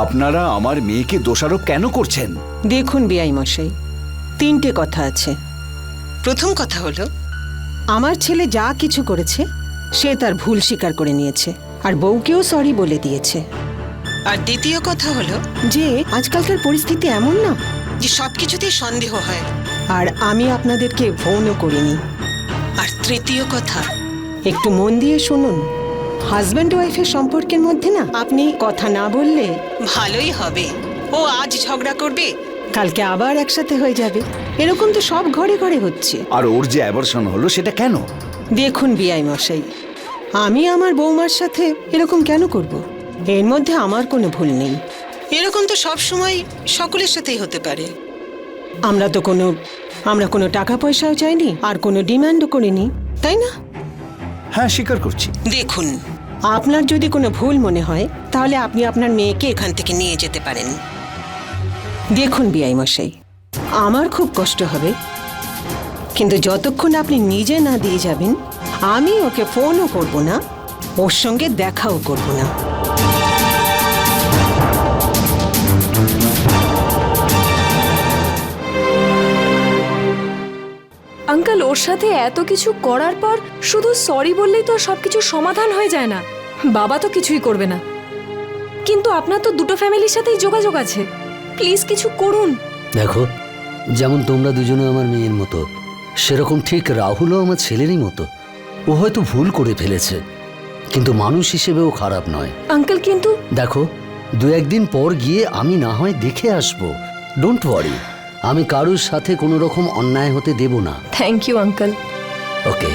আপনারা আমার মেয়েকে দোষারোপ কেন করছেন? দেখুন বিআই মশাই, তিনটে কথা আছে। প্রথম কথা হলো, আমার ছেলে যা কিছু করেছে সে তার ভুল স্বীকার করে নিয়েছে আর বউকেও সরি বলে দিয়েছে। আর দ্বিতীয় কথা হলো যে আজকালকার পরিস্থিতি এমন না যে সবকিছুতেই সন্দেহ হয়, আর আমি আপনাদেরকে ফোনও করিনি। আর তৃতীয় কথা, একটু মন দিয়ে শুনুন, হাজব্যান্ড ওয়াইফের সম্পর্কের মধ্যে না আপনি কথা না বললে ভালোই হবে। ও আজ ঝগড়া করবে, কালকে আবার একসাথে হয়ে যাবে। এরকম তো সব ঘরে ঘরে হচ্ছে। আর ওর যে অ্যাবর্শন হলো সেটা কেন? দেখুন বিআই মশাই, আমি আমার বৌমার সাথে এরকম কেন করব? এর মধ্যে আমার কোনো ভুল নেই। এরকম তো সব সময় সকলের সাথেই হতে পারে। আমরা কোনো টাকা পয়সাও চাইনি আর কোনো ডিমান্ডও করিনি, তাই না? হ্যাঁ, স্বীকার করছি। দেখুন, আপনার যদি কোনো ভুল মনে হয় তাহলে আপনি আপনার মেয়েকে এখান থেকে নিয়ে যেতে পারেন। দেখুন বিআই মশাই, আমার খুব কষ্ট হবে, কিন্তু যতক্ষণ আপনি নিজে না দিয়ে যাবেন আমি ওকে ফোনও করব না, ওর সঙ্গে দেখাও করব না। আঙ্কেল, ওর সাথে এত কিছু করার পর শুধু সরি বললেই তো সবকিছু সমাধান হয়ে যায় না। বাবা তো কিছুই করবে না, কিন্তু আপনার তো দুটো ফ্যামিলির সাথেই যোগাযোগ আছে। প্লিজ কিছু করুন। দেখো, যেমন তোমরা দুজনে আমার মেয়ের মতো, সেরকম ঠিক রাহুলও আমার ছেলেরই মতো। ও হয়তো ভুল করে ফেলেছে, কিন্তু মানুষ হিসেবেও খারাপ নয়। আঙ্কেল কিন্তু দেখো, দু একদিন পর গিয়ে আমি না হয় দেখে আসবো। ডোন্ট ওয়ারি, আমি কারোর সাথে কোনো রকম অন্যায় হতে দেব না। Thank you uncle. ওকে।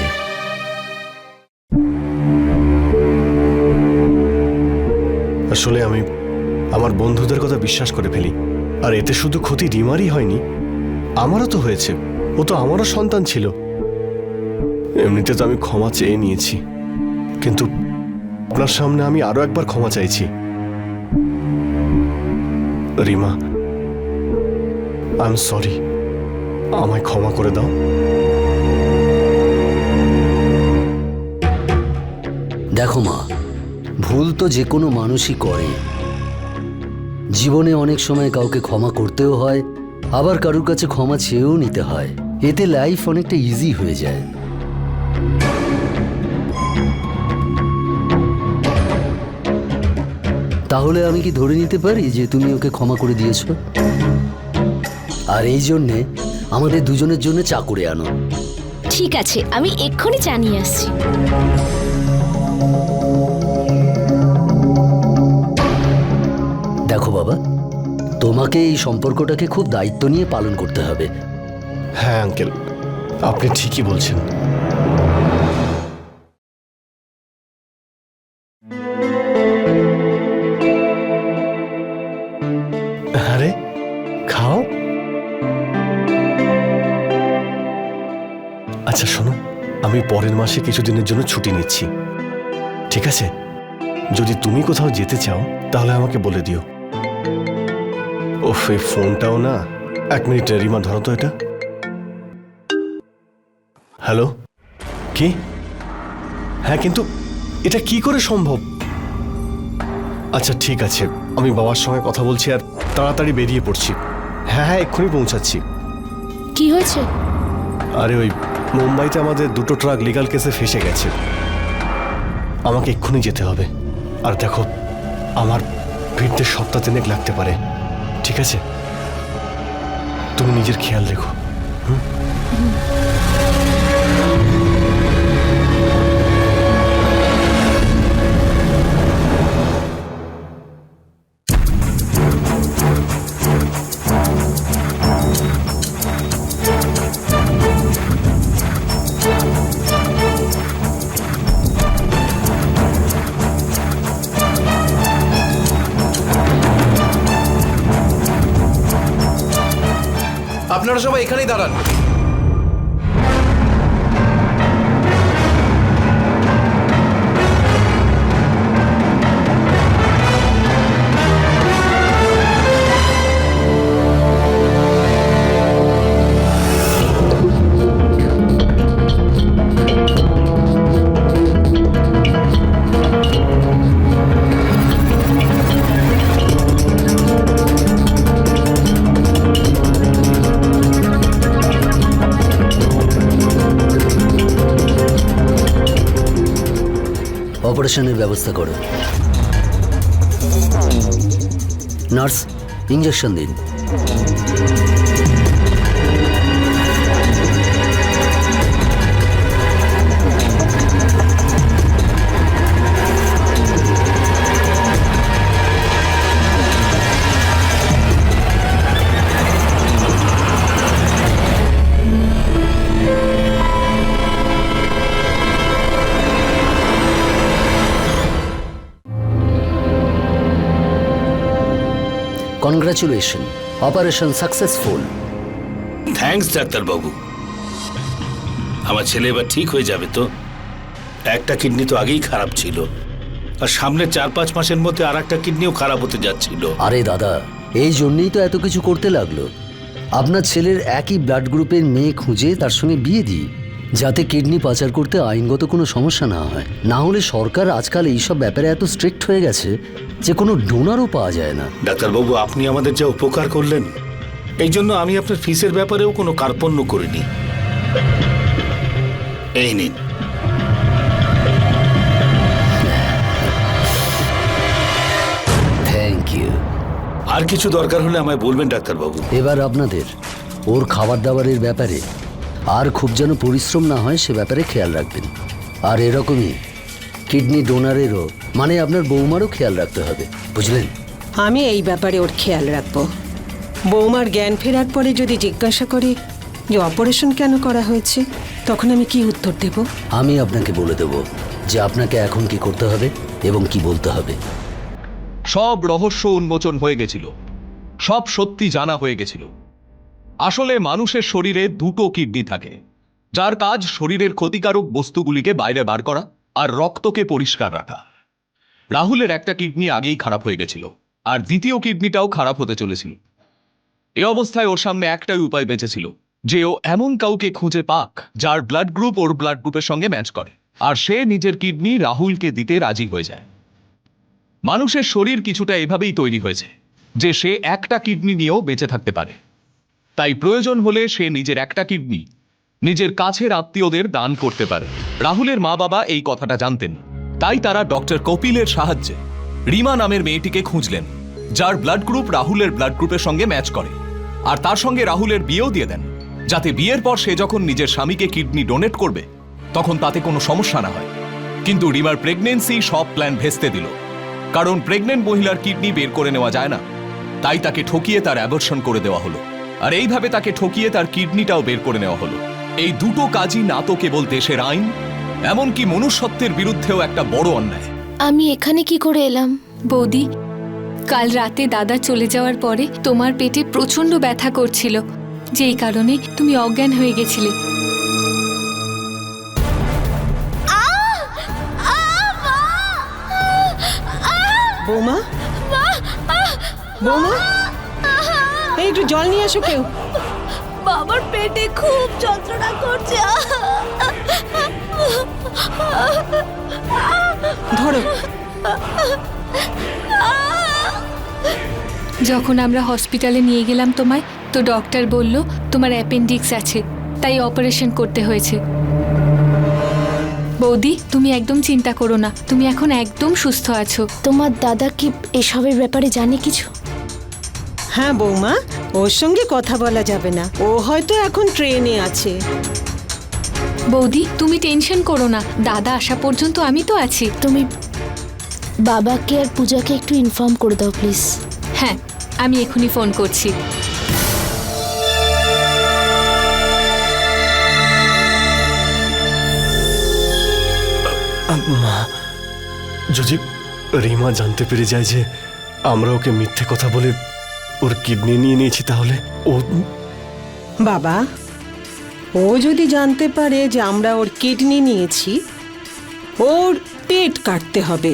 আসলে আমি আমার বন্ধুদের কথা বিশ্বাস করে ফেলি, আর এতে শুধু ক্ষতি রিমারই হয়নি, আমারও তো হয়েছে। ও তো আমারও সন্তান ছিল। এমনিতে তো আমি ক্ষমা চেয়ে নিয়েছি, কিন্তু আপনার সামনে আমি আরো একবার ক্ষমা চাইছি। রিমা, আই এম সরি, আমায় ক্ষমা করে দাও। দেখো মা, ভুল তো যে কোনো মানুষই করে। জীবনে অনেক সময় কাউকে ক্ষমা করতেও হয়, আবার কারোর কাছে ক্ষমা চেয়েও নিতে হয়। এতে লাইফ অনেকটা ইজি হয়ে যায়। তাহলে আমি কি ধরে নিতে পারি যে তুমি ওকে ক্ষমা করে দিয়েছো? আর এই জন্যে আমাদের দুজনের জন্য চা করে আনো। ঠিক আছে, আমি এক্ষুনি চা নিয়ে আসছি। দেখো বাবা, তোমাকে এই সম্পর্কটাকে খুব দায়িত্ব নিয়ে পালন করতে হবে। হ্যাঁ আঙ্কেল, আপনি ঠিকই বলছেন। আরে খাও। আচ্ছা শোনো, আমি পরের মাসে কিছুদিনের জন্য ছুটি নিচ্ছি, ঠিক আছে? যদি তুমি কোথাও যেতে চাও তাহলে আমাকে বলে দিও। ওফ, এই ফোনটাও না। এক মিনিট রিমা, ধরো তো এটা। হ্যালো, কি? হ্যাঁ, কিন্তু এটা কি করে সম্ভব? আচ্ছা ঠিক আছে, আমি বাবার সঙ্গে কথা বলছি আর তাড়াতাড়ি বেরিয়ে পড়ছি। হ্যাঁ হ্যাঁ, এক্ষুনি পৌঁছাচ্ছি। কি হয়েছে? আরে ওই মুম্বাইতে আমাদের দুটো ট্রাক লিগাল কেসে ফেসে গেছে, আমাকে এক্ষুনি যেতে হবে। আর দেখো, আমার ফিরতে সপ্তাহ তিনেক লাগতে পারে, ঠিক আছে? তুমি নিজের খেয়াল রেখো। আপনারা সবাই এখানেই দাঁড়ান। অপারেশনের ব্যবস্থা করো। নার্স, ইঞ্জেকশন দিন। Congratulation, operation successful. থ্যাঙ্কস ডাক্তারবাবু। আমার ছেলে এবার ঠিক হয়ে যাবে তো? একটা কিডনি তো আগেই খারাপ ছিল, আর সামনে 4-5 মাসের মধ্যে আর একটা কিডনিও খারাপ হতে যাচ্ছিল। আরে দাদা, এই জন্যই তো এত কিছু করতে লাগলো। আপনার ছেলের একই ব্লাড গ্রুপের মেয়ে খুঁজে তার সঙ্গে বিয়ে দিই, যাতে কিডনি পাচার করতে আইনগত কোনো সমস্যা না হয়। না হলে সরকার আজকাল এইসব ব্যাপারে এত স্ট্রিক্ট হয়ে গেছে যে কোনো ডোনারও পাওয়া যায় না। ডাক্তারবাবু, আপনি আমাদের যা উপকার করলেন, এই জন্য আমি আপনার ফিসের ব্যাপারেও কোনো কার্পণ্য করিনি। এই নিন। Thank you. আর কিছু দরকার হলে আমায় বলবেন ডাক্তারবাবু। এবার আপনাদের ওর খাবার দাবারের ব্যাপারে আর খুব যেন পরিশ্রম না হয় সে ব্যাপারে খেয়াল রাখবেন। আর এরকমই কিডনি ডোনারেরও, মানে আপনার বৌমারও খেয়াল রাখতে হবে, বুঝলেন? আমি এই ব্যাপারে ওর খেয়াল রাখবো। বৌমার জ্ঞান ফেরার পরে যদি জিজ্ঞাসা করে যে অপারেশন কেন করা হয়েছে, তখন আমি কি উত্তর দেব? আমি আপনাকে বলে দেব যে আপনাকে এখন কি করতে হবে এবং কি বলতে হবে। সব রহস্য উন্মোচন হয়ে গেছিল, সব সত্যি জানা হয়ে গেছিল। আসলে মানুষের শরীরে দুটো কিডনি থাকে, যার কাজ শরীরের ক্ষতিকারক বস্তুগুলিকে বাইরে বার করা আর রক্তকে পরিষ্কার রাখা। রাহুলের একটা কিডনি আগেই খারাপ হয়ে গেছিল, আর দ্বিতীয় কিডনিটাও খারাপ হতে চলেছিল। এই অবস্থায় ওর সামনে একটাই উপায় বেঁচেছিল, যে ও এমন কাউকে খুঁজে পাক যার ব্লাড গ্রুপ ওর ব্লাড গ্রুপের সঙ্গে ম্যাচ করে, আর সে নিজের কিডনি রাহুলকে দিতে রাজি হয়ে যায়। মানুষের শরীর কিছুটা এভাবেই তৈরি হয়েছে যে সে একটা কিডনি নিয়েও বেঁচে থাকতে পারে। তাই প্রয়োজন হলে সে নিজের একটা কিডনি নিজের কাছের আত্মীয়দের দান করতে পারে। রাহুলের মা বাবা এই কথাটা জানতেন, তাই তারা ডক্টর কপিলের সাহায্যে রিমা নামের মেয়েটিকে খুঁজলেন, যার ব্লাড গ্রুপ রাহুলের ব্লাড গ্রুপের সঙ্গে ম্যাচ করে, আর তার সঙ্গে রাহুলের বিয়েও দিয়ে দেন, যাতে বিয়ের পর সে যখন নিজের স্বামীকে কিডনি ডোনেট করবে তখন তাতে কোনো সমস্যা না হয়। কিন্তু রিমার প্রেগনেন্সি সব প্ল্যান ভেস্তে দিল, কারণ প্রেগনেন্ট মহিলার কিডনি বের করে নেওয়া যায় না। তাই তাকে ঠকিয়ে তার অ্যাবর্শন করে দেওয়া হলো, আর এইভাবে তাকে ঠকিয়ে তার কিডনিটাও বের করে নেওয়া হলো। এই দুটো কাজই না তো কেবল দেশের আইন, এমনকি মনুষ্যত্বের বিরুদ্ধেও একটা বড় অন্যায়। আমি এখানে কি করে এলাম? বৌদি, কাল রাতে দাদা চলে যাওয়ার পরে তোমার পেটে প্রচন্ড ব্যথা করছিল, যেই কারণে তুমি অজ্ঞান হয়ে গেছিলে। বৌমা, বৌমা, এই একটু জল নিয়ে আসো কেউ। বাবার পেটে খুব যন্ত্রণা করছে। ধরো। যখন আমরা হসপিটালে নিয়ে গেলাম তোমায়, তো ডক্টর বলল তোমার অ্যাপেন্ডিক্স আছে, তাই অপারেশন করতে হয়েছে। বৌদি, তুমি একদম চিন্তা করো না, তুমি এখন একদম সুস্থ আছো। তোমার দাদা কি এসবের ব্যাপারে জানে কিছু? হ্যাঁ বৌমা, ওর সঙ্গে কথা বলা যাবে না, ও হয়তো এখন ট্রেনে আছে। বৌদি, তুমি টেনশন করো না, দাদা আসা পর্যন্ত আমি তো আছি। তুমি বাবাকে আর পূজাকে একটু ইনফর্ম করে দাও প্লিজ। হ্যাঁ, আমি এখনই ফোন করছি। মা, যদি রিমা জানতে পেরে যায় যে আমরা ওকে মিথ্যে কথা বলে ওর কিডনি নিয়ে নিয়েছি, তাহলে ও... বাবা, ও যদি জানতে পারে যে আমরা ওর কিডনি নিয়েছি, ওর পেট কাটতে হবে,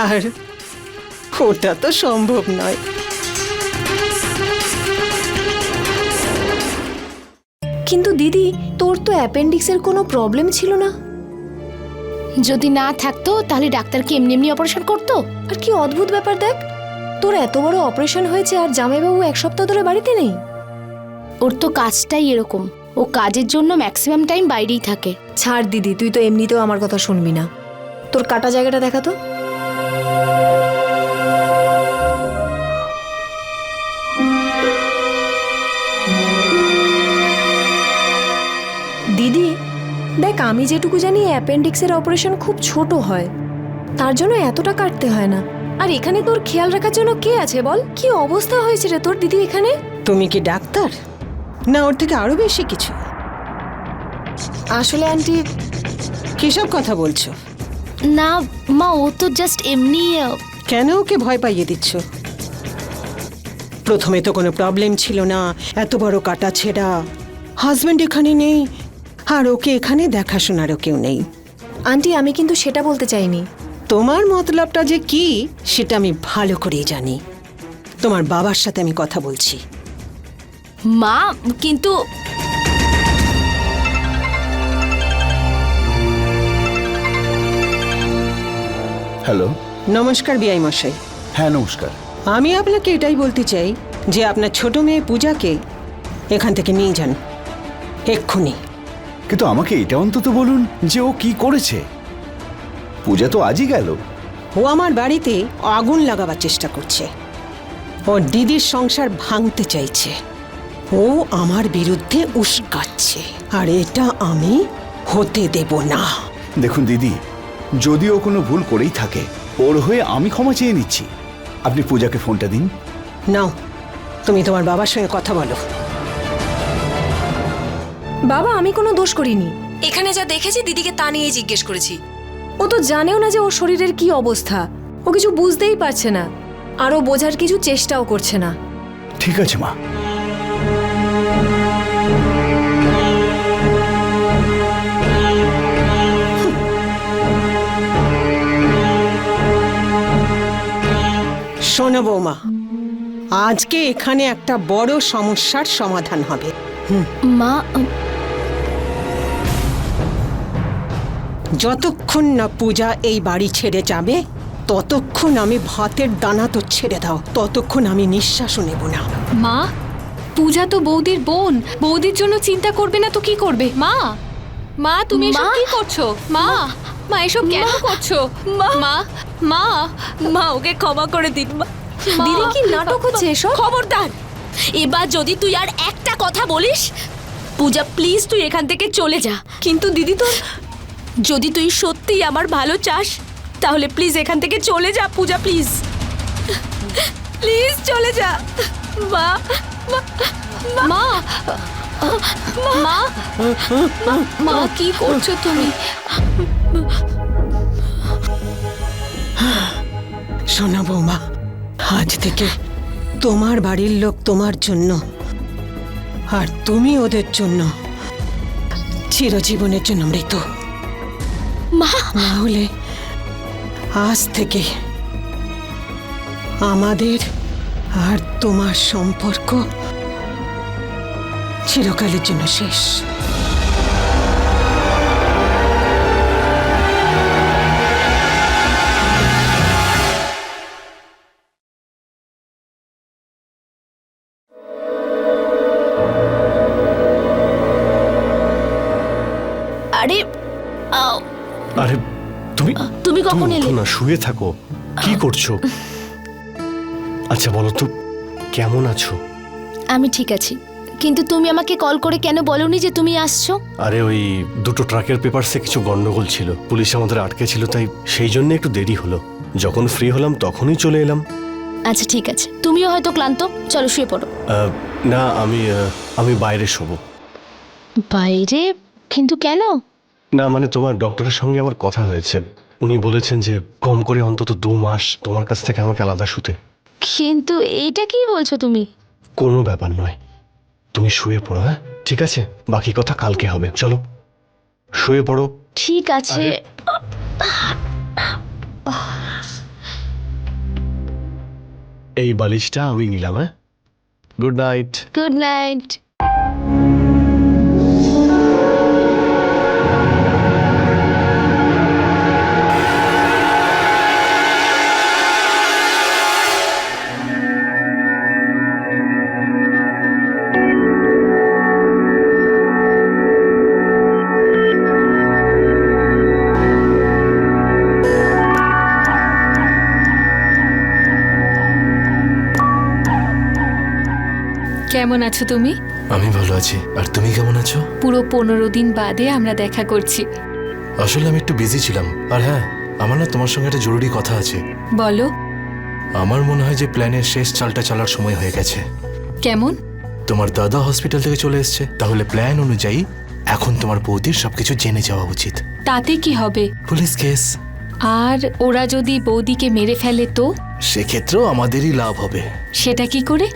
আর ওটা তো সম্ভব নয়। কিন্তু দিদি, তোর তো অ্যাপেন্ডিক্সের কোনো প্রবলেম ছিল না। যদি না থাকতো তাহলে ডাক্তারকে এমনি এমনি অপারেশন করতো। আর কি অদ্ভুত ব্যাপার দেখ, তোর এত বড় অপারেশন হয়েছে আর জামাইবাবু 1 সপ্তাহ ধরে বাড়িতে নেই। ওর তো কাজটাই এরকম, ও কাজের জন্য ম্যাক্সিমাম টাইম বাইরেই থাকে। ছাড় দিদি, তুই তো এমনিতেও আমার কথা শুনবি না। তোর কাটা জায়গাটা দেখা তো। দিদি দেখ, আমি যেটুকু জানি অ্যাপেন্ডিক্সের অপারেশন খুব ছোট হয়, তার জন্য এতটা কাটতে হয় না। আর এখানে তোর খেয়াল রাখার জন্য কে আছে বল? কি অবস্থা হয়েছে রে তোর দিদি এখানে? তুমি কি ডাক্তার, না ওর থেকে আরো বেশি কিছু? আসলে আন্টি, কিসব কথা বলছো? না মা, ও তো জাস্ট এমনি। কেন ওকে ভয় পাইয়ে দিচ্ছ? প্রথমে তো কোনো প্রবলেম ছিল না, এত বড় কাটা ছেঁড়া, হাজব্যান্ড এখানে নেই আর ওকে এখানে দেখাশোনারও কেউ নেই। আন্টি আমি কিন্তু সেটা বলতে চাইনি। তোমার মতলবটা যে কি সেটা আমি ভালো করেই জানি। তোমার বাবার সাথে আমি কথা বলছি। মা কিন্তু হ্যালো। নমস্কার বিআই মশাই। হ্যাঁ নমস্কার। আমি আপনাকে এটাই বলতে চাই যে আপনার ছোট মেয়ে পূজাকে এখান থেকে নিয়ে যান এক্ষুনি। কিন্তু আমাকে এটা অন্তত বলুন যে ও কি করেছে। পূজা তো আজই গেল। ও আমার বাড়িতে আগুন লাগাবার চেষ্টা করছে, ওর দিদির সংসার ভাঙতে চাইছে, ও আমার বিরুদ্ধে উস্কাচ্ছে, আর এটা আমি হতে দেব না। দেখুন দিদি, যদি ও কোনো ভুল করেই থাকে ওর হয়ে আমি ক্ষমা চেয়ে নিচ্ছি। আপনি পূজাকে ফোনটা দিন। নাও, তুমি তোমার বাবার সঙ্গে কথা বলো। বাবা আমি কোনো দোষ করিনি, এখানে যা দেখেছি দিদিকে তা নিয়েই জিজ্ঞেস করেছি। ও তো জানেও না যে ওর শরীরের কি অবস্থা, ও কিছু বুঝতেই পারছে না, আর ও বোঝার কিছু চেষ্টাও করছে না। ঠিক আছে মা। শোনো বৌমা, আজকে এখানে একটা বড় সমস্যার সমাধান হবে। মা যতক্ষণ না পূজা এই বাড়ি ছেড়ে যাবে ততক্ষণ আমি ভাতের দানা তো ছেড়ে দাও, ততক্ষণ আমি নিঃশ্বাসও নেব না। মা, পূজা তো বৌদির বোন, বৌদির জন্য চিন্তা করবে না তো কি করবে? মা, মা তুমি এসব মা? কি করছো? মা, মা এসব কেন করছো? মা, মা, মা ওকে ক্ষমা করে দিন মা। দিদি কি নাটক হচ্ছে এসব? খবরদার, এবার যদি তুই আর একটা কথা বলিস, পূজা প্লিজ তুই এখান থেকে চলে যা। কিন্তু দিদি তো যদি তুই সত্যিই আমার ভালো চাস তাহলে প্লিজ এখান থেকে চলে যা পূজা, প্লিজ প্লিজ চলে যা। মা মা, মা, মা কি করছো তুমি? শোনো বৌমা, আজ থেকে তোমার বাড়ির লোক তোমার জন্য আর তুমি ওদের জন্য চিরজীবনের জন্য মৃত। মা, না হলে আজ থেকে আমাদের আর তোমার সম্পর্ক চিরকালের জন্য শেষ। আরে আরে তুমি তুমি কখন তুমি এলে? উঠো না, শুয়ে থাকো। কি করছো? আচ্ছা বলো তো, কেমন আছো? আমি ঠিক আছি, কিন্তু তুমি আমাকে কল করে কেন বলনি যে তুমি আসছো? আরে ওই দুটো ট্রাকের পেপারসে কিছু গন্ডগোল ছিল, পুলিশ আমাদের আটকে ছিল, তাই সেই জন্য একটু দেরি হলো। যখন ফ্রি হলাম তখনই চলে এলাম। আচ্ছা ঠিক আছে, তুমিও হয়তো ক্লান্ত, চলো শুয়ে পড়ো। না, আমি বাইরে শোবো। বাইরে? কিন্তু কেন? না মানে তোমার ডক্টরের সঙ্গে আমার কথা হয়েছে, উনি বলেছেন যে কম করে অন্তত 2 মাস তোমার কাছ থেকে আমাকে আলাদা শুতে। কিন্তু এইটা কি বলছো তুমি? কোনো ব্যাপার নয়, তুমি শুয়ে পড়ো। হ্যাঁ ঠিক আছে, বাকি কথা কালকে হবে। চলো শুয়ে পড়ো। ঠিক আছে। এই বালিশটা আমি নিলাম। হ্যাঁ, গুড নাইট। Good night. কেমন আছো তুমি? আমি ভালো আছি, আর তুমি কেমন আছো? পুরো 15 দিন বাদে আমরা দেখা করছি। আসলে আমি একটু বিজি ছিলাম। আর হ্যাঁ, আমার না তোমার সঙ্গে একটা জরুরি কথা আছে। বলো। আমার মনে হয় যে প্ল্যানের শেষ চালটা চালার সময় হয়ে গেছে। কেমন? তোমার দাদা হসপিটাল থেকে চলে এসেছে, তাহলে প্ল্যান অনুযায়ী এখন তোমার বৌদির সবকিছু জেনে যাওয়া উচিত। তাতে কি হবে? Police case. আর ওরা যদি বৌদিকে মেরে ফেলে তো? সেক্ষেত্রেও আমাদেরই লাভ হবে। সেটা কি করে?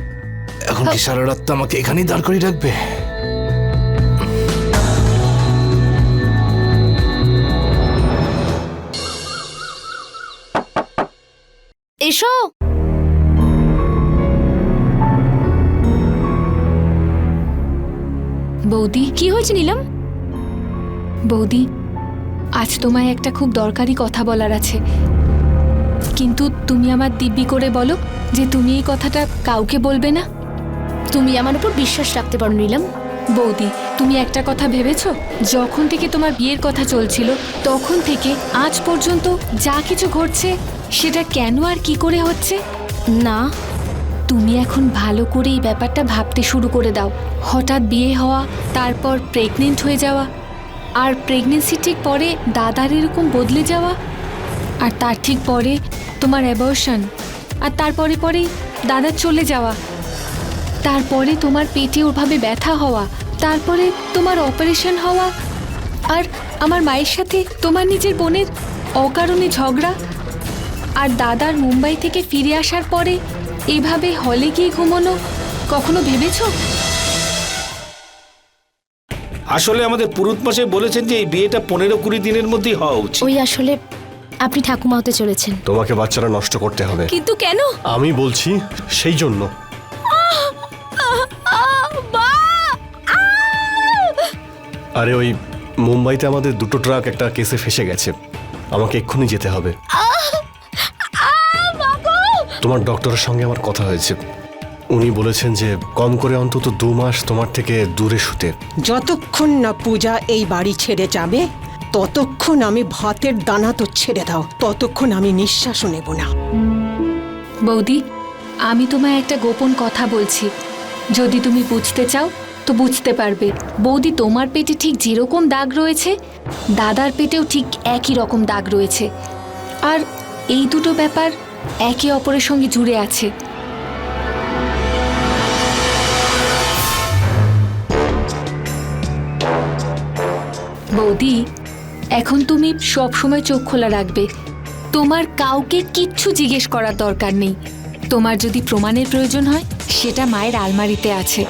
এখন কি সারা রাত আমাকে এখানেই দাঁড় করিয়ে রাখবে? এসো। বৌদি, কি হয়েছে নীলম? বৌদি, আজ তোমায় একটা খুব দরকারি কথা বলার আছে, কিন্তু তুমি আমার দিব্যি করে বলো যে তুমি এই কথাটা কাউকে বলবে না। তুমি আমার উপর বিশ্বাস রাখতে পারো নীলম। বৌদি, তুমি একটা কথা ভেবেছো? যখন থেকে তোমার বিয়ের কথা চলছিল তখন থেকে আজ পর্যন্ত যা কিছু ঘটছে সেটা কেন আর কি করে হচ্ছে? না, তুমি এখন ভালো করে এই ব্যাপারটা ভাবতে শুরু করে দাও। হঠাৎ বিয়ে হওয়া, তারপর প্রেগনেন্ট হয়ে যাওয়া, আর প্রেগনেন্সি ঠিক পরে দাদার এরকম বদলে যাওয়া, আর তার ঠিক পরে তোমার অ্যাবর্শন, আর তারপরে পরেই দাদার চলে যাওয়া, তারপরে তোমার পেটে ওভাবে ব্যথা হওয়া, তারপরে তোমার অপারেশন হওয়া, আর আমার মায়ের সাথে তোমার নিজের বোনের অকারণে ঝগড়া, আর দাদার মুম্বাই থেকে ফিরে আসার পরে এভাবে হলে গিয়ে ঘুমানো। কখনো ভেবেছো? আসলে আমাদের পুরুত মশাই বলেছেন যে এই বিয়েটা 15-20 দিনের মধ্যেই হওয়া উচিত। ওই আসলে আপনি ঠাকুমা হতে চলেছেন। তোমাকে বাচ্চারা নষ্ট করতে হবে। কিন্তু কেন? আমি বলছি সেই জন্য। আরে ওই মুম্বাইতে আমাদের 2টো ট্রাক একটা কেসে ফেসে গেছে, আমাকে এক্ষুনি যেতে হবে। তোমার ডক্টরের সঙ্গে আমার কথা হয়েছে, উনি বলেছেন যে কম করে অন্তত 2 মাস তোমার থেকে দূরে শুতে। যতক্ষণ না পূজা এই বাড়ি ছেড়ে যাবে ততক্ষণ আমি ভাতের দানা তো ছেড়ে দাও, ততক্ষণ আমি নিঃশ্বাসও নেব না। বৌদি, আমি তোমায় একটা গোপন কথা বলছি, যদি তুমি বুঝতে চাও তো বুঝতে পারবে। বৌদি, তোমার পেটে ঠিক যেরকম দাগ রয়েছে দাদার পেটেও ঠিক একই রকম দাগ রয়েছে, আর এই দুটো ব্যাপার একে অপরের সঙ্গে জুড়ে আছে। বৌদি, এখন তুমি সব সময় চোখ খোলা রাখবে, তোমার কাউকে কিচ্ছু জিজ্ঞেস করার দরকার নেই। তোমার যদি প্রমাণের প্রয়োজন হয় সেটা মায়ের আলমারিতে আছে।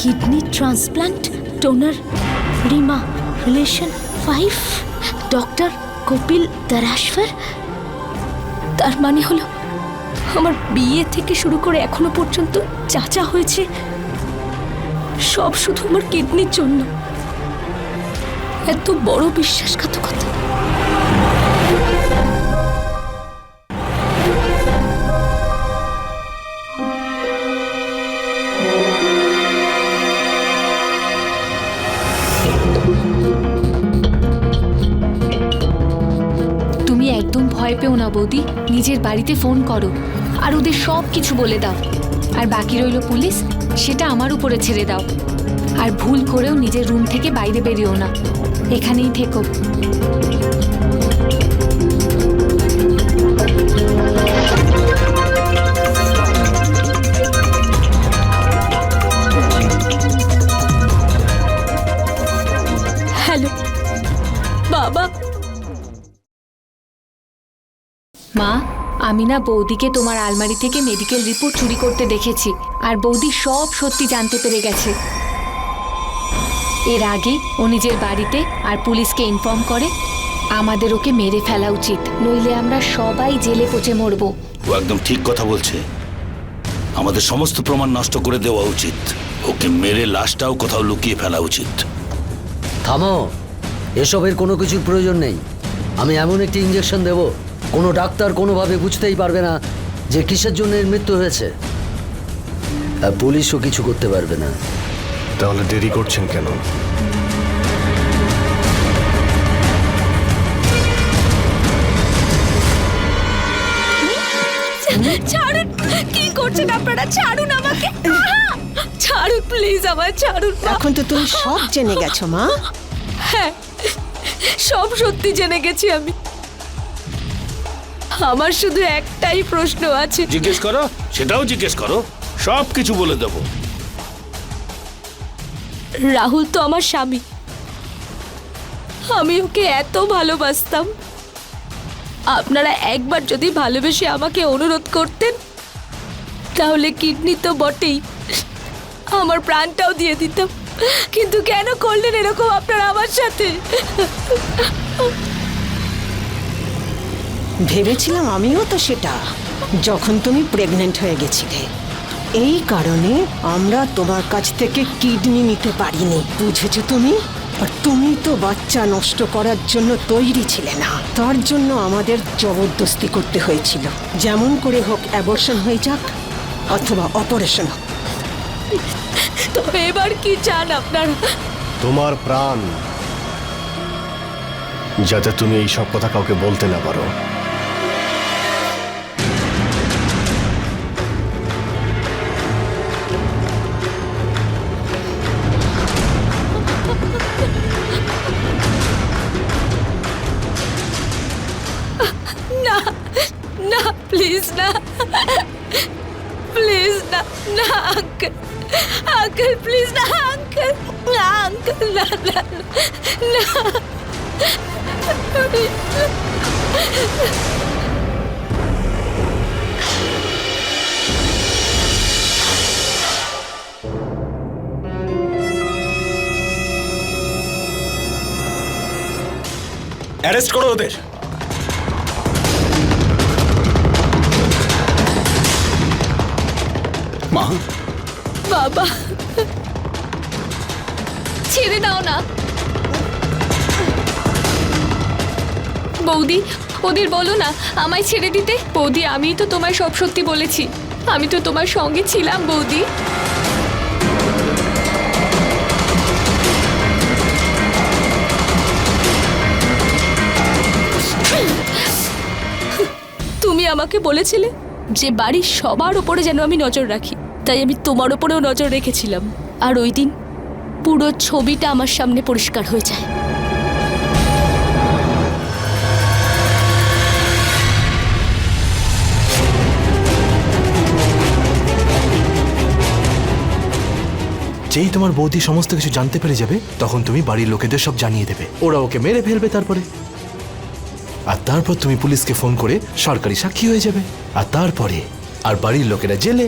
Kidney transplant, donor Rima, relation 5, doctor Kapil দরাশফর। তার মানে হলো আমার বিয়ে থেকে শুরু করে এখনো পর্যন্ত যা যা হয়েছে সব শুধু আমার কিডনির জন্য। এত বড় বিশ্বাসঘাতকতা! একদম ভয় পেও না বৌদি, নিজের বাড়িতে ফোন করো আর ওদের সব কিছু বলে দাও। আর বাকি রইল পুলিশ, সেটা আমার উপরে ছেড়ে দাও। আর ভুল করেও নিজের রুম থেকে বাইরে বেরিও না, এখানেই থেকো। হ্যালো বাবা। মা, আমি না বৌদিকে তোমার আলমারি থেকে মেডিকেল রিপোর্ট চুরি করতে দেখেছি, আর বৌদি সব সত্যি জানতে পেরে গেছে। এর আগে ও নিজের বাড়িতে আর পুলিশকে ইনফর্ম করে আমাদের ওকে মেরে ফেলা উচিত, নইলে আমরা সবাই জেলে পচে মরবো। ও একদম ঠিক কথা বলছে। আমাদের সমস্ত প্রমাণ নষ্ট করে দেওয়া উচিত। ওকে মেরে লাশটাও কোথাও লুকিয়ে ফেলা উচিত। থামো, এসবের কোনো কিছুর প্রয়োজন নেই। আমি এমন একটি ইঞ্জেকশন দেব, কোনো ডাক্তার কোনোভাবে বুঝতেই পারবে না যে কিসের জন্য এর মৃত্যু হয়েছে। আর পুলিশও কিছু করতে পারবে না। তাহলে দেরি করছেন কেন? ছাড়ুন, কি করছেন আপনারা? ছাড়ুন আমাকে, ছাড়ুন প্লিজ, আমায় ছাড়ুন। এখন তো তুমি সব জেনে গেছো মা। হ্যাঁ, সব সত্যি জেনে গেছি আমি। আমার শুধু একটাই প্রশ্ন আছে। জিজ্ঞেস করো, সেটাও জিজ্ঞেস করো, সব কিছু বলে দেবো। রাহুল তো আমার স্বামী, আমি ওকে এত ভালোবাসতাম। আপনারা একবার যদি ভালোবেসে আমাকে অনুরোধ করতেন, তাহলে কিডনি তো বটেই, আমার প্রাণটাও দিয়ে দিতাম। কিন্তু কেন করলেন এরকম আপনারা আমার সাথে? ভেবেছিলাম আমিও তো সেটা, যখন তুমি প্রেগনেন্ট হয়ে গেছিলে। এই কারণে আমরা তোমার কাছ থেকে কিডনি নিতে পারিনি, বুঝেছো তুমি? আর তুমি তো বাচ্চা নষ্ট করার জন্য তৈরি ছিলে না, তার জন্য আমাদের জবরদস্তি করতে হয়েছিল। যেমন করে হোক অ্যাবর্শন হয়ে যাক অথবা অপারেশন হোক। তবে এবার কি চান আপনারা? তোমার প্রাণ, যাতে তুমি এই সব কথা কাউকে বলতে না পারো। না না, প্লিজ না, প্লিজ না, না আঙ্কেল, আঙ্কেল প্লিজ না, আঙ্কেল না, আঙ্কেল না, না না। অ্যারেস্ট করো ওদের। মা, বাবা, ছেড়ে দাও না বৌদি, ওদের বলো না আমায় ছেড়ে দিতে। বৌদি, আমিই তো তোমায় সব সত্যি বলেছি, আমি তো তোমার সঙ্গে ছিলাম বৌদি। তুমি আমাকে বলেছিলে যে বাড়ির সবার ওপরে যেন আমি নজর রাখি, তাই আমি তোমার ওপরেও নজর রেখেছিলাম। আর ওই দিন পুরো ছবিটা আমার সামনে পরিষ্কার হয়ে যায়। যেই তোমার বৌদি সমস্ত কিছু জানতে পেরে যাবে, তখন তুমি বাড়ির লোকেদের সব জানিয়ে দেবে, ওরা ওকে মেরে ফেলবে। আর তারপর তুমি পুলিশকে ফোন করে সরকারি সাক্ষী হয়ে যাবে। আর তারপরে আর বাড়ির লোকেরা জেলে,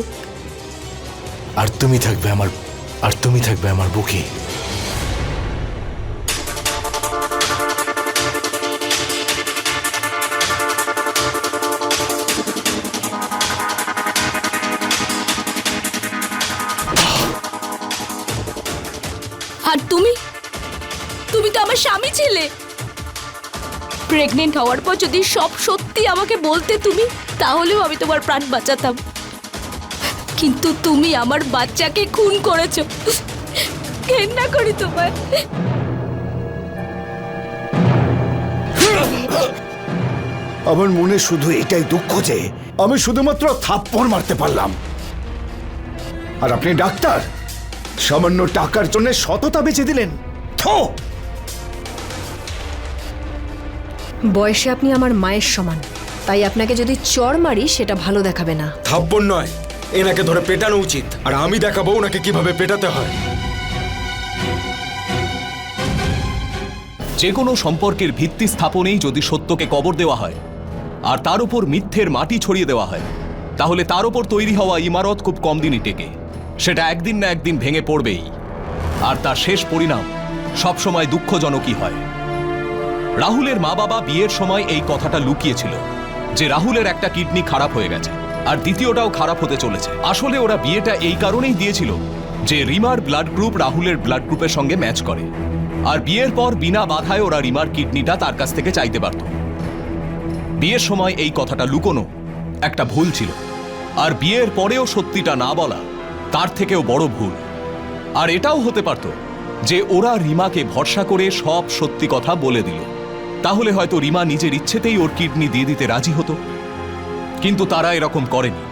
আর তুমি থাকবে আমার বুকে। আর তুমি তো আমার স্বামী ছিলে। প্রেগনেন্ট হওয়ার পর যদি সব সত্যি আমাকে বলতে তুমি, তাহলেও আমি তোমার প্রাণ বাঁচাতাম। কিন্তু তুমি আমার বাচ্চাকে খুন করেছো। ঘেন্না করি তোমায়। আমার মনে শুধু এটাই দুঃখ যে আমি শুধুমাত্র থাপ্পড় মারতে পারলাম, আর আপনি ডাক্তার, সামান্য টাকার জন্য সততা বেঁচে দিলেন। থো! বয়সে আপনি আমার মায়ের সমান, তাই আপনাকে যদি চড় মারি সেটা ভালো দেখাবে না। থাপ্পড় নয়, এনাকে ধরে পেটানো উচিত, আর আমি দেখাবো ওনাকে কিভাবে পেটাতে হয়। যে কোনো সম্পর্কের ভিত্তি স্থাপনেই যদি সত্যকে কবর দেওয়া হয় আর তার উপর মিথ্যের মাটি ছড়িয়ে দেওয়া হয়, তাহলে তার উপর তৈরি হওয়া ইমারত খুব কম দিনই টেকে। সেটা একদিন না একদিন ভেঙে পড়বেই, আর তার শেষ পরিণাম সবসময় দুঃখজনকই হয়। রাহুলের মা বাবা বিয়ের সময় এই কথাটা লুকিয়েছিল যে রাহুলের একটা কিডনি খারাপ হয়ে গেছে আর দ্বিতীয়টাও খারাপ হতে চলেছে। আসলে ওরা বিয়েটা এই কারণেই দিয়েছিল যে রিমার ব্লাড গ্রুপ রাহুলের ব্লাড গ্রুপের সঙ্গে ম্যাচ করে, আর বিয়ের পর বিনা বাধায় ওরা রিমার কিডনিটা তার কাছ থেকে চাইতে পারত। বিয়ের সময় এই কথাটা লুকোনো একটা ভুল ছিল, আর বিয়ের পরেও সত্যিটা না বলা তার থেকেও বড় ভুল। আর এটাও হতে পারত যে ওরা রিমাকে ভরসা করে সব সত্যি কথা বলে দিল, তাহলে হয়তো রিমা নিজের ইচ্ছেতেই ওর কিডনি দিয়ে দিতে রাজি হতো। কিন্তু তারা এরকম করেনি,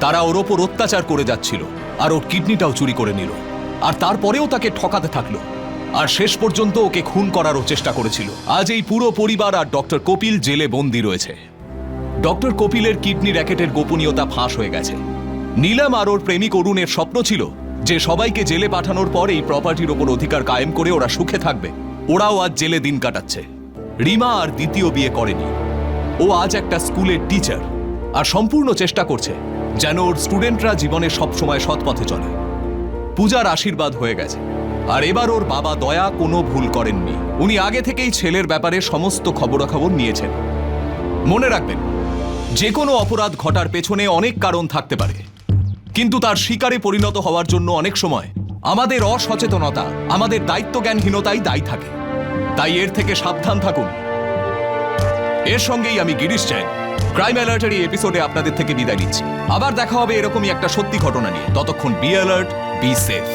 তারা ওর ওপর অত্যাচার করে যাচ্ছিল আর ওর কিডনিটাও চুরি করে নিল, আর তারপরেও তাকে ঠকাতে থাকলো, আর শেষ পর্যন্ত ওকে খুন করারও চেষ্টা করেছিল। আজ এই পুরো পরিবার আর ডক্টর কপিল জেলে বন্দী রয়েছে। ডক্টর কপিলের কিডনি র্যাকেটের গোপনীয়তা ফাঁস হয়ে গেছে। নীলাম আর ওর প্রেমিক অরুণের স্বপ্ন ছিল যে সবাইকে জেলে পাঠানোর পর এই প্রপার্টির ওপর অধিকার কায়েম করে ওরা সুখে থাকবে। ওরাও আজ জেলে দিন কাটাচ্ছে। রিমা আর দ্বিতীয় বিয়ে করেনি, ও আজ একটা স্কুলের টিচার, আর সম্পূর্ণ চেষ্টা করছে যেন ওর স্টুডেন্টরা জীবনে সবসময় সৎ পথে চলে। পূজার আশীর্বাদ হয়ে গেছে, আর এবার ওর বাবা দয়া কোনো ভুল করেননি। উনি আগে থেকেই ছেলের ব্যাপারে সমস্ত খবরাখবর নিয়েছেন। মনে রাখবেন, যে কোনো অপরাধ ঘটার পেছনে অনেক কারণ থাকতে পারে, কিন্তু তার শিকারে পরিণত হওয়ার জন্য অনেক সময় আমাদের অসচেতনতা, আমাদের দায়িত্বজ্ঞানহীনতাই দায়ী থাকে। তাই এর থেকে সাবধান থাকুন। এর সঙ্গেই আমি গিরিশ জৈন ক্রাইম অ্যালার্টের এই এপিসোডে আপনাদের থেকে বিদায় নিচ্ছি। আবার দেখা হবে এরকমই একটা সত্যি ঘটনা নিয়ে। ততক্ষণ বি অ্যালার্ট, বি সেফ।